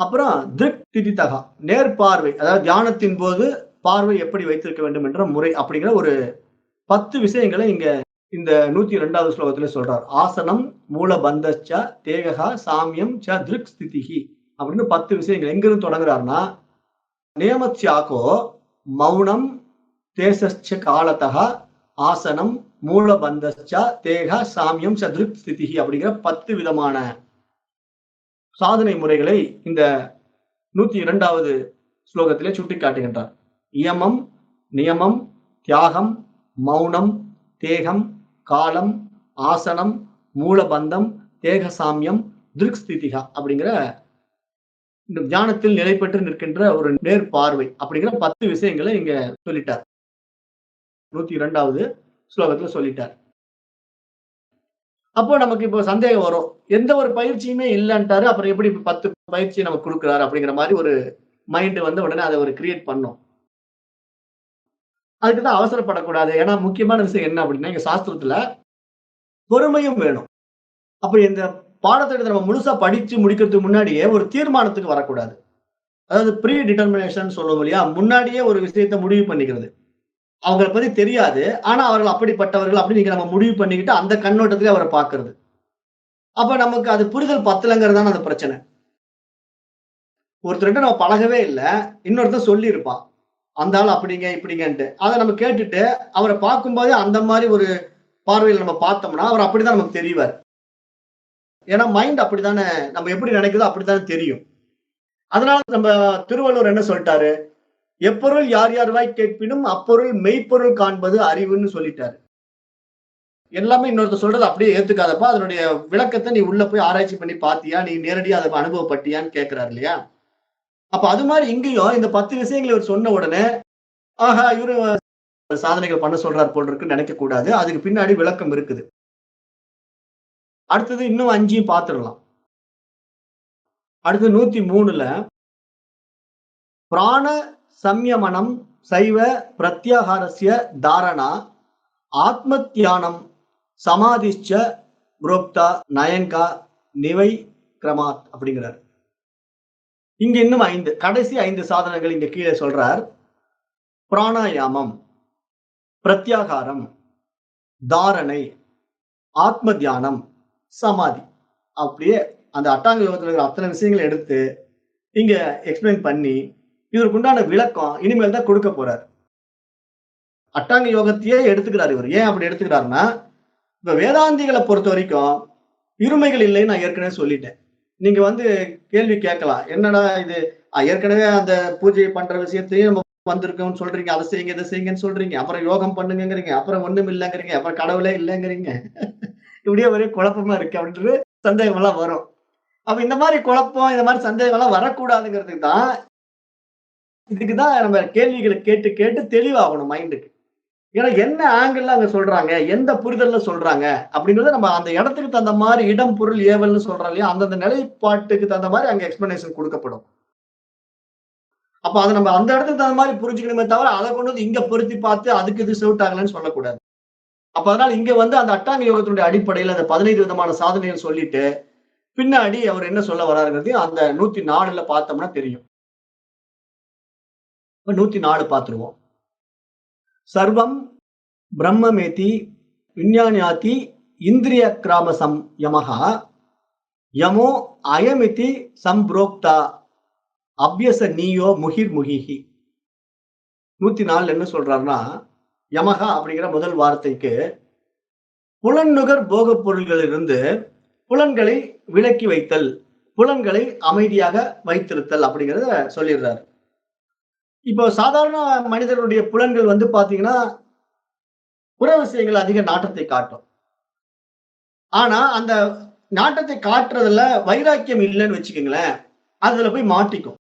அப்புறம் திருக் திதிதகா நேர்பார்வை, அதாவது தியானத்தின் போது பார்வை எப்படி வைத்திருக்க வேண்டும் என்ற முறை அப்படிங்கிற ஒரு 10 விஷயங்களை இங்க இந்த 102வது ஸ்லோகத்துல சொல்றார். ஆசனம், மூல பந்தச்ச, தேகஹ, சாமியம் ச திருக் ஸ்திதிஹி அப்படின்னு 10 விஷயங்கள் எங்கிருந்து தொடங்குறாருன்னா, நியமத்யாகோ மௌனம் தேசஸ்ச காலதः ஆசனம் மூலபந்தஸ்ச தேக சாமியம் ச திருக் ஸ்திதிஹி அப்படிங்கிற 10 விதமான சாதனை முறைகளை இந்த 102வது ஸ்லோகத்திலே சுட்டிக்காட்டுகின்றார். இயமம், நியமம், தியாகம், மௌனம், தேகம், காலம், ஆசனம், மூலபந்தம், தேக சாமியம், திருக் ஸ்திதிஹா அப்படிங்கிற இந்த தியானத்தில் நிலை பெற்று நிற்கின்ற ஒரு நேர்பார்வை அப்படிங்கிற 10 விஷயங்களை இங்க சொல்லிட்டார். 102வது ஸ்லோகத்துல சொல்லிட்டார். அப்போ நமக்கு இப்போ சந்தேகம் வரும். எந்த ஒரு பயிற்சியுமே இல்லன்ட்டாரு. அப்புறம் எப்படி 10 பயிற்சி நமக்கு குடுக்குறாரு அப்படிங்கிற மாரி ஒரு மைண்ட் வந்து உடனே அத ஒரு கிரியேட் பண்ணும். அதுக்கு தான் அவசரப்படக்கூடாது. ஏன்னா முக்கியமான விஷயம் என்ன அப்படின்னா, எங்க சாஸ்திரத்துல பொறுமையும் வேணும். அப்ப இந்த பாடத்திட்டத்த நம்ம முழுசா படிச்சு முடிக்கிறதுக்கு முன்னாடியே ஒரு தீர்மானத்துக்கு வரக்கூடாது. அதாவது ப்ரீ டிட்டர்மினேஷன் சொல்லுவோம் இல்லையா? முன்னாடியே ஒரு விஷயத்த முடிவு பண்ணிக்கிறது. அவங்கள பத்தி தெரியாது. ஆனா அவர்கள் அப்படிப்பட்டவர்கள் அப்படின்னு நீங்க நம்ம முடிவு பண்ணிக்கிட்டு அந்த கண்ணோட்டத்திலே அவர பார்க்கிறது. அப்ப நமக்கு அது புரிதல் பத்தலங்கிறது தான அந்த பிரச்சனை. ஒருத்தர்ட்ட நம்ம பழகவே இல்ல. இன்னொருத்தன் சொல்லியிருப்பான். அந்த ஆள் அப்படிங்க, இப்படிங்கன்ட்டு. அத நம்ம கேட்டுட்டு அவர பார்க்கும்போதே அந்த மாரி ஒரு பார்வையில நம்ம பார்த்தோம்னா, அவர் அப்படிதான் நமக்கு தெரிவார். ஏன்னா மைண்ட் அப்படித்தானே நம்ம எப்படி நினைக்குதோ அப்படித்தானே தெரியும். அதனால நம்ம திருவள்ளுவர் என்ன சொல்ட்டாரு? எப்பொருள் யார் யார்வாய் கேட்பினும் அப்பொருள் மெய்ப்பொருள் காண்பது அறிவுன்னு சொல்லிட்டாரு. எல்லாமே இன்னொருத்தர் சொல்றத அப்படியே ஏத்துக்காதப்பா. அதனுடைய விளக்கத்த நீ உள்ள போய் ஆராய்ச்சி பண்ணி பார்த்தியா? நீ நேரடியா அத அனுபவப்பட்டியான்னு கேட்கிறாரு இல்லையா? அப்ப அது மாரி இங்கேயும் இந்த 10 விஷயங்கள இவர் சொன்ன உடனே, ஆஹா! இவரு சாதனைகள் பண்ண சொல்றார் போல இருக்குன்னு நினைக்கக் கூடாது. அதுக்கு பின்னாடி விளக்கம் இருக்குது. அடுத்தது இன்னும் 5யும் பார்த்துடலாம். அடுத்து 103ல பிராண சம்யமனம் சைவ பிரத்யாகாரஸ்ய தாரணா ஆத்ம தியானம் சமாதிஷ்ச புரோக்தா நயன்கா நிவை கிரமாத் அப்படிங்கிறார். இங்க இன்னும் 5 கடைசி 5 சாதனங்கள் இங்க கீழே சொல்றார். பிராணாயாமம், பிரத்யாகாரம், தாரணை, ஆத்ம தியானம், சமாதி. அப்படியே அந்த அட்டாங்க யோகத்துல இருக்கிற அத்தனை விஷயங்கள எடுத்து இங்க எக்ஸ்பிளைன் பண்ணி, இதற்கு உண்டான விளக்கம் இனிமேல் தான் கொடுக்க போறார். அட்டாங்க யோகத்தையே எடுத்துக்கிறாரு இவரு. ஏன் அப்படி எடுத்துக்கிறாருன்னா, இப்ப வேதாந்திகள பொறுத்தவரைக்கும் இருமைகள் இல்லைன்னு நான் ஏற்கனவே சொல்லிட்டேன். நீங்க வந்து கேள்வி கேட்கலாம். என்னடா இது ஏற்கனவே அந்த பூஜை பண்ற விஷயத்தையும் நம்ம வந்திருக்கோம்னு சொல்றீங்க. அத செய்யுங்க, இத செய்யுங்கன்னு சொல்றீங்க. அப்புறம் யோகம் பண்ணுங்கங்கிறீங்க. அப்புறம் ஒண்ணும் இல்லங்கிறீங்க. அப்புறம் கடவுளே இல்லங்கிறீங்க. இப்படியே ஒரே குழப்பமா இருக்கு அப்படின்றது சந்தேகம் எல்லாம் வரும். அப்ப இந்த மாரி குழப்பம், இந்த மாரி சந்தேகம் எல்லாம் வரக்கூடாதுங்கிறதுக்கு தான் இதுக்கு தான் நம்ம கேள்விகள கேட்டு கேட்டு தெளிவாகணும் மைண்டுக்கு. ஏன்னா என்ன ஆங்கிள்ல அங்க சொல்றாங்க, எந்த புரிதல்ல சொல்றாங்க அப்படிங்கிறத நம்ம அந்த இடத்துக்கு தகுந்த மாரி இடம், பொருள், ஏவல்ன்னு சொல்றோம் இல்லையா? அந்தந்த நிலைப்பாட்டுக்கு தகுந்த மாரி அங்க எக்ஸ்ப்ளனேஷன் குடுக்கப்படும். அப்ப அத நம்ம அந்த இடத்துக்கு தகுந்த மாரி புரிஞ்சுக்கணுமே தவிர, அத கொண்டு வந்து இங்க பொருத்தி பார்த்து அதுக்கு இது சூட் ஆகலன்னு சொல்லக்கூடாது. அப்ப அதனால இங்க வந்து அந்த அட்டாங்க யோகத்தினுடைய அடிப்படையில அந்த 15 விதமான சாதனைகள் சொல்லிட்டு, பின்னாடி அவர் என்ன சொல்ல வர்றாருங்கிறதையும் அந்த 104ல பார்த்தோம்னா தெரியும். இப்ப 104 பார்த்துருவோம். சர்வம் பிரம்மமேதி விஞ்ஞானாதி இந்திரிய கிராம யமஹ யமோ அயமிதி சம்பிரோக்தா அப்யச நீயோ முகிர் முகிஹி. 104 என்ன சொல்றாருன்னா, யமஹா அப்படிங்கிற முதல் வார்த்தைக்கு புலன்நுகர் போகப் பொருள்களிலிருந்து புலன்களை விலக்கி வைத்தல், புலன்களை அமைதியாக வைத்திருத்தல் அப்படிங்கிறத சொல்லிடுறாரு. இப்போ சாதாரண மனிதர்களுடைய புலன்கள் வந்து பாத்தீங்கன்னா, புற விஷயங்கள் அதிக நாட்டத்தை காட்டும். ஆனா, அந்த நாட்டத்தை காட்டுறதுல வைராக்கியம் இல்லன்னு வச்சுக்கங்களேன், அதுல போய் மாட்டிக்கும்.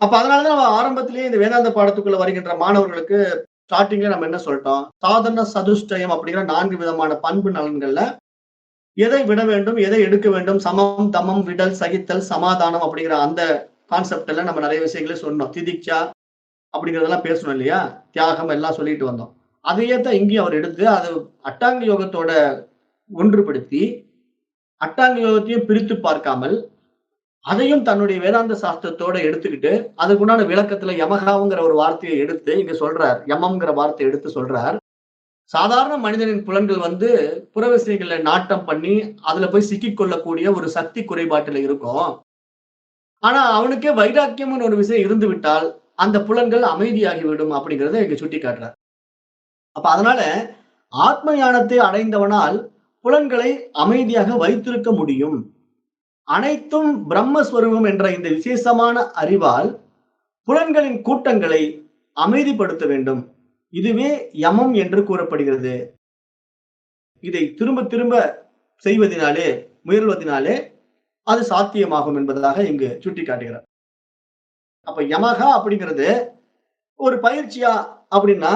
அப்ப அதனால தான் நம்ம ஆரம்பத்திலேயே இந்த வேதாந்த பாடத்துக்குள்ள வருகின்ற மாணவர்களுக்கு ஸ்டார்ட்டிங்ல நம்ம என்ன சொல்ட்டோம்? சாதன சதுஷ்டயம் அப்படிங்கிற 4 விதமான பண்பு நலன்கள்ல எதை விட வேண்டும், எதை எடுக்க வேண்டும், சமம், தமம், விடல், சகித்தல், சமாதானம் அப்படிங்கிற அந்த கான்செப்ட்ல நம்ம நெறைய விஷயங்கள சொன்னோம். திதிக்ஷா அப்படிங்கிறதெல்லாம் பேசணும் இல்லையா? தியாகம் எல்லாம் சொல்லிட்டு வந்தோம். அதையே தான் இங்கேயும் அவர் எடுத்து அது அட்டாங்க யோகத்தோட ஒன்றுபடுத்தி, அட்டாங்க யோகத்தையும் பிரித்து பார்க்காமல், அதையும் தன்னுடைய வேதாந்த சாஸ்திரத்தோட எடுத்துக்கிட்டு, அதுக்குண்டான விளக்கத்துல யமகாவுங்கிற ஒரு வார்த்தைய எடுத்து இங்க சொல்றார். யமம்ங்கிற வார்த்தைய எடுத்து சொல்றார். சாதாரண மனிதனின் புலன்கள் வந்து புற விஷயங்கள்ல நாட்டம் பண்ணி, அதுல போய் சிக்கிக் கொள்ளக்கூடிய ஒரு சக்தி குறைபாட்டுல இருக்கும். ஆனா அவனுக்கே வைராக்கியம்னு ஒரு விஷயம் இருந்து விட்டால், அந்த புலன்கள் அமைதியாகிவிடும் அப்படிங்கிறத இங்க சுட்டிக்காட்டுறார். அப்ப அதனால ஆத்ம ஞானத்தை அடைந்தவனால் புலன்களை அமைதியாக வைத்திருக்க முடியும். அனைத்தும் பிரம்மஸ்வரூபம் என்ற இந்த விசேஷமான அறிவால் புலன்களின் கூட்டங்களை அமைதிப்படுத்த வேண்டும். இதுவே யமம் என்று கூறப்படுகிறது. இதை திரும்ப திரும்ப செய்வதினாலே, முயல்வதினாலே அது சாத்தியமாகும் என்பதாக இங்கு சுட்டிக்காட்டுகிறார். அப்ப யமகா அப்படிங்கிறது ஒரு பயிற்சியா அப்படின்னா,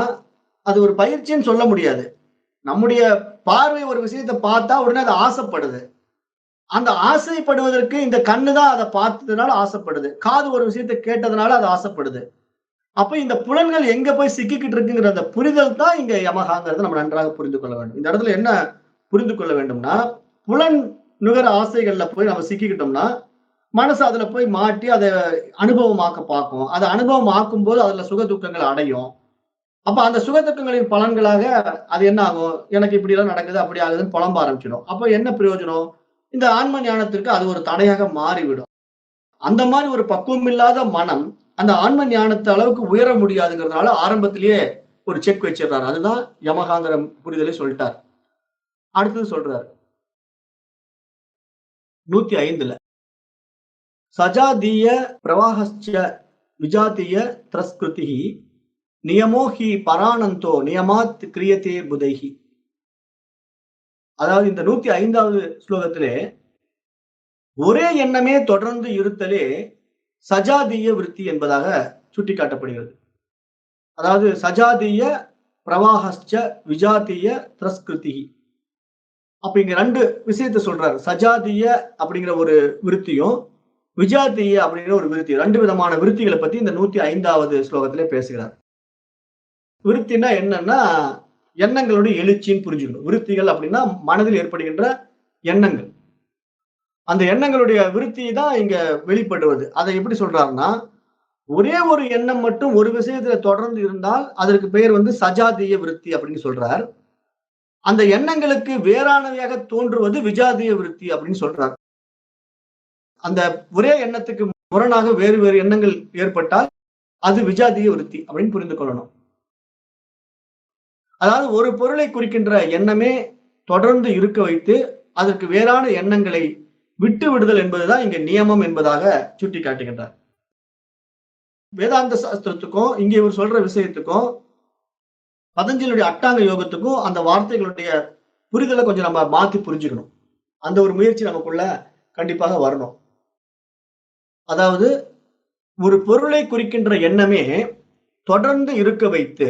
அது ஒரு பயிற்சின்னு சொல்ல முடியாது. நம்முடைய பார்வை ஒரு விஷயத்த பார்த்தா உடனே அது ஆசைப்படுது. அந்த ஆசைப்படுவதற்கு இந்த கண்ணு தான் அத பார்த்ததுனால ஆசைப்படுது. காது ஒரு விஷயத்த கேட்டதுனால அது ஆசைப்படுது. அப்ப இந்த புலன்கள் எங்க போய் சிக்கிக்கிட்டு இருக்குங்கிற அந்த புரிதல் தான் இங்க யமகாங்கிறத நம்ம நன்றாக புரிந்து கொள்ள வேண்டும். இந்த இடத்துல என்ன புரிந்து கொள்ள வேண்டும்னா, புலன் நுகர ஆசைகள்ல போய் நம்ம சிக்கிக்கிட்டோம்னா, மனசு அதுல போய் மாட்டி அத அனுபவமாக்க பார்க்கும். அத அனுபவம் ஆக்கும்போது அதுல சுக துக்கங்கள் அடையும். அப்ப அந்த சுக துக்கங்களின் பலன்களாக அது என்ன ஆகும்? எனக்கு இப்படிலாம் நடக்குது, அப்படி ஆகுதுன்னு புலம்ப ஆரம்பிச்சிடும். அப்ப என்ன பிரயோஜனம்? இந்த ஆன்ம ஞானத்திற்கு அது ஒரு தடையாக மாறிவிடும். அந்த மாரி ஒரு பக்குவம் இல்லாத மனம், அந்த ஆன்ம ஞானத்து அளவுக்கு உயர முடியாதுங்கிறதுனால ஆரம்பத்திலேயே ஒரு செக் வச்சிடுறாரு. அதுதான் யமகாங்கிற புரிதலை சொல்லிட்டார். அடுத்தது சொல்றாரு. 105ல சஜாதீய பிரவாகஸ்ச விஜாதீய த்ரஸ்கிருதிஹி நியமோ ஹி பரானந்தோ நியமாத் கிரியதே புதைஹி. அதாவது இந்த 105வது ஸ்லோகத்திலே ஒரே எண்ணமே தொடர்ந்து இருத்தலே சஜாதீய விருத்தி என்பதாக சுட்டிக்காட்டப்படுகிறது. அதாவது சஜாதீய பிரவாகஸ்ச விஜாதீய த்ரஸ்கிருதிஹி. அப்ப இங்க 2 விஷயத்த சொல்றாரு. சஜாதீய அப்படிங்கிற ஒரு விருத்தியும், விஜாதீய அப்படிங்கிற ஒரு விருத்தி. 2 விதமான விருத்திகள பத்தி இந்த 105வது ஸ்லோகத்திலே பேசுகிறார். விருத்தின்னா என்னன்னா, எண்ணங்களுடைய எழுச்சின்னு புரிஞ்சுக்கணும். விருத்திகள் அப்படின்னா மனதில் ஏற்படுகின்ற எண்ணங்கள். அந்த எண்ணங்களுடைய விருத்தி தான் இங்க வெளிப்படுவது. அதை எப்படி சொல்றாருன்னா, ஒரே ஒரு எண்ணம் மட்டும் ஒரு விஷயத்துல தொடர்ந்து இருந்தால், அதற்கு பெயர் வந்து சஜாதீய விருத்தி அப்படின்னு சொல்றார். அந்த எண்ணங்களுக்கு வேறானவையாக தோன்றுவது விஜாதீய விருத்தி அப்படின்னு சொல்றார். அந்த ஒரே எண்ணத்துக்கு முரணாக வேறு வேறு எண்ணங்கள் ஏற்பட்டால், அது விஜாதீய விருத்தி அப்படின்னு புரிந்து கொள்ளணும். அதாவது ஒரு பொருளை குறிக்கின்ற எண்ணமே தொடர்ந்து இருக்க வைத்து, அதற்கு வேறான எண்ணங்களை விட்டு விடுதல் என்பதுதான் இங்க நியமம் என்பதாக சுட்டிக்காட்டுகின்றார். வேதாந்த சாஸ்திரத்துக்கும், இங்க இவர் சொல்ற விஷயத்துக்கும், பதஞ்சலியுடைய அட்டாங்க யோகத்துக்கும் அந்த வார்த்தைகளுடைய புரிதல கொஞ்சம் நம்ம மாத்தி புரிஞ்சுக்கணும். அந்த ஒரு முயற்சி நமக்குள்ள கண்டிப்பாக வரணும். அதாவது ஒரு பொருளை குறிக்கின்ற எண்ணமே தொடர்ந்து இருக்க வைத்து,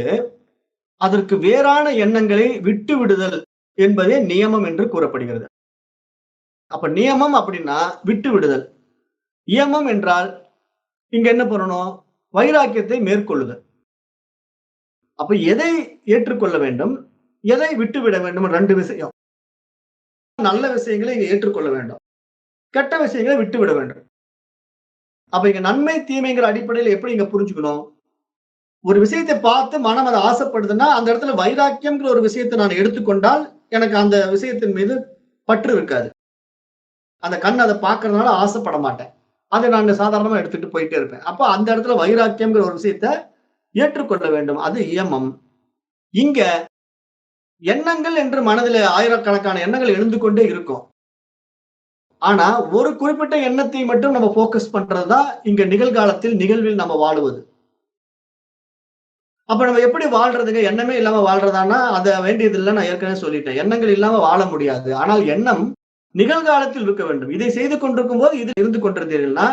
அதற்கு வேறான எண்ணங்களை விட்டு விடுதல் என்பதே நியமம் என்று கூறப்படுகிறது. அப்ப நியமம் அப்படின்னா விட்டு விடுதல். இயமம் என்றால் இங்க என்ன பண்ணணும்? வைராக்கியத்தை மேற்கொள்ளுதல். அப்ப எதை ஏற்றுக்கொள்ள வேண்டும்? எதை விட்டுவிட வேண்டும்? 2 விஷயம். நல்ல விஷயங்களை இங்க ஏற்றுக்கொள்ள வேண்டும். கெட்ட விஷயங்களை விட்டுவிட வேண்டும். அப்ப இங்க நன்மை, தீமைங்கிற அடிப்படையில எப்படி இங்க புரிஞ்சுக்கணும்? ஒரு விஷயத்தை பார்த்து மனம் அத ஆசைப்படுதுன்னா, அந்த இடத்துல வைராக்கியம்ங்கிற ஒரு விஷயத்த நான் எடுத்துக்கொண்டால், எனக்கு அந்த விஷயத்தின் மீது பற்று இருக்காது. அந்த கண் அத பார்க்கறதுனால ஆசைப்பட மாட்டேன். அத நான் சாதாரணமா எடுத்துட்டு போயிட்டே இருப்பேன். அப்ப அந்த இடத்துல வைராக்கியம்ங்கிற ஒரு விஷயத்த ஏற்றுக்கொள்ள வேண்டும். அது இயமம். இங்க எண்ணங்கள் என்று மனதிலே ஆயிரக்கணக்கான எண்ணங்கள் எழுந்து கொண்டே இருக்கும். ஆனா, ஒரு குறிப்பிட்ட எண்ணத்தை மட்டும் நம்ம ஃபோக்கஸ் பண்றது தான் இங்க நிகழ்காலத்தில் நிகழ்வில் நம்ம வாழுவது. அப்ப நம்ம எப்படி வாழ்றதுங்க? எண்ணமே இல்லாம வாழ்றதான்னா, அது வேண்டியதில்ல நான் ஏற்கனவே சொல்லிட்டேன். எண்ணங்கள் இல்லாம வாழ முடியாது. ஆனால் எண்ணம் நிகழ்காலத்தில் இருக்க வேண்டும். இதை செய்து கொண்டிருக்கும் போது இதில் இருந்து கொண்டிருந்தீர்கள்னா,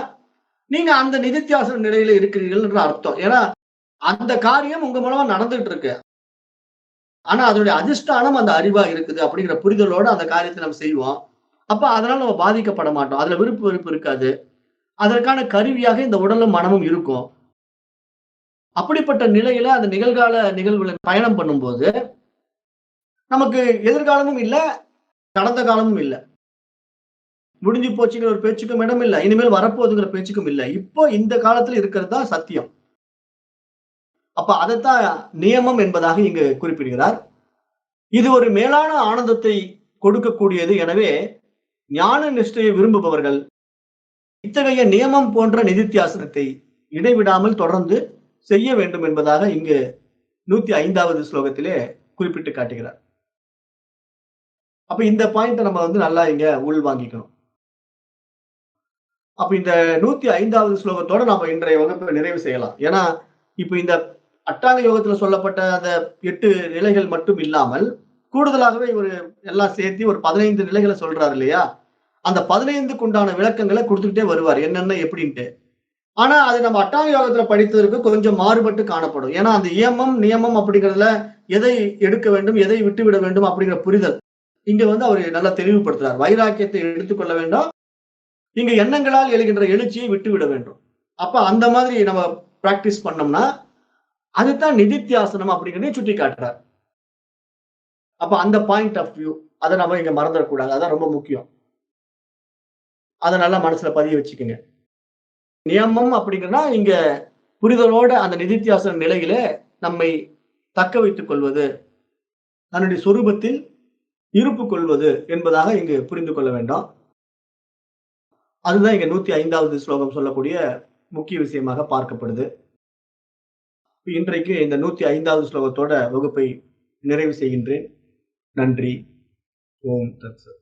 நீங்க அந்த நிதித்தியாசன நிலையில இருக்கிறீர்கள் என்று அர்த்தம். ஏன்னா, அந்த காரியம் உங்க மூலமா நடந்துட்டு இருக்கு. ஆனா அதனுடைய அதிஷ்டானம் அந்த அறிவா இருக்குது அப்படிங்கிற புரிதலோட அந்த காரியத்தை நம்ம செய்வோம். அப்ப அதனால நம்ம பாதிக்கப்பட மாட்டோம். அதுல விருப்பு வெறுப்பு இருக்காது. அதற்கான கருவியாக இந்த உடலும், மனமும் இருக்கும். அப்படிப்பட்ட நிலையில அந்த நிகழ்கால நிகழ்வுல பயணம் பண்ணும்போது, நமக்கு எதிர்காலமும் இல்ல, கடந்த காலமும் இல்ல. முடிஞ்சு போச்சுங்கிற ஒரு பேச்சுக்கும் இடம் இல்ல. இனிமேல் வரப்போகுதுங்கிற பேச்சுக்கும் இல்ல. இப்போ இந்த காலத்துல இருக்கிறது தான் சத்தியம். அப்ப அதத்தான் நியமம் என்பதாக இங்கு குறிப்பிடுகிறார். இது ஒரு மேலான ஆனந்தத்தை கொடுக்கக்கூடியது. எனவே, ஞான நிஷ்டையை விரும்புபவர்கள் இத்தகைய நியமம் போன்ற நிதித்தியாசனத்தை இடைவிடாமல் தொடர்ந்து செய்ய வேண்டும் என்பதாக இங்கு 105வது ஸ்லோகத்திலே குறிப்பிட்டு காட்டுகிறார். அப்ப இந்த பாயிண்ட்ட நம்ம நல்லா இங்க உள்வாங்கிக்கணும். அப்ப இந்த 105வது ஸ்லோகத்தோட நாம இன்றைய வகுப்பை நிறைவு செய்யலாம். ஏன்னா, இப்ப இந்த அட்டாங்க யோகத்துல சொல்லப்பட்ட அந்த 8 நிலைகள் மட்டும் இல்லாமல், கூடுதலாகவே இவரு எல்லாம் சேர்த்து ஒரு 15 நிலைகள சொல்றாரு இல்லையா? அந்த 15க்கு உண்டான விளக்கங்கள குடுத்துக்கிட்டே வருவாரு. என்னென்ன எப்படின்ட்டு. ஆனா, அது நம்ம அட்டாங்க யோகத்துல படித்ததற்கு கொஞ்சம் மாறுபட்டு காணப்படும். ஏன்னா, அந்த இயமம், நியமம் அப்படிங்கிறதுல எதை எடுக்க வேண்டும், எதை விட்டுவிட வேண்டும் அப்படிங்கிற புரிதல். இங்க அவரு நல்லா தெளிவுபடுத்துறார். வைராக்கியத்தை எடுத்துக்கொள்ள வேண்டாம். இங்க எண்ணங்களால் எழுகின்ற எழுச்சியை விட்டுவிட வேண்டும். அப்ப அந்த மாதிரி நம்ம பிராக்டிஸ் பண்ணோம்னா, அதுதான் நிதித்தியாசனம் அப்படிங்கிறதையும் சுட்டி காட்டுறார். அப்ப அந்த பாயிண்ட் ஆஃப் வியூ அத நம்ம இங்க மறந்துடக்கூடாது. அதான் ரொம்ப முக்கியம். அத நல்லா மனசுல பதிய வச்சுக்கங்க. நியமம் அப்படிங்கிறனா, இங்க புரிதலோட அந்த நிதித்தியாசன நிலையில நம்மை தக்க வைத்துக் கொள்வது, தன்னுடைய சொரூபத்தில் இருப்பு கொள்வது என்பதாக இங்கு புரிந்து கொள்ள வேண்டும். அதுதான் இங்க 105வது ஸ்லோகம் சொல்லக்கூடிய முக்கிய விஷயமாக பார்க்கப்படுது. இன்றைக்கு இந்த 105வது ஸ்லோகத்தோட வகுப்பை நிறைவு செய்கின்றேன். நன்றி. ஓம் தத் சத்.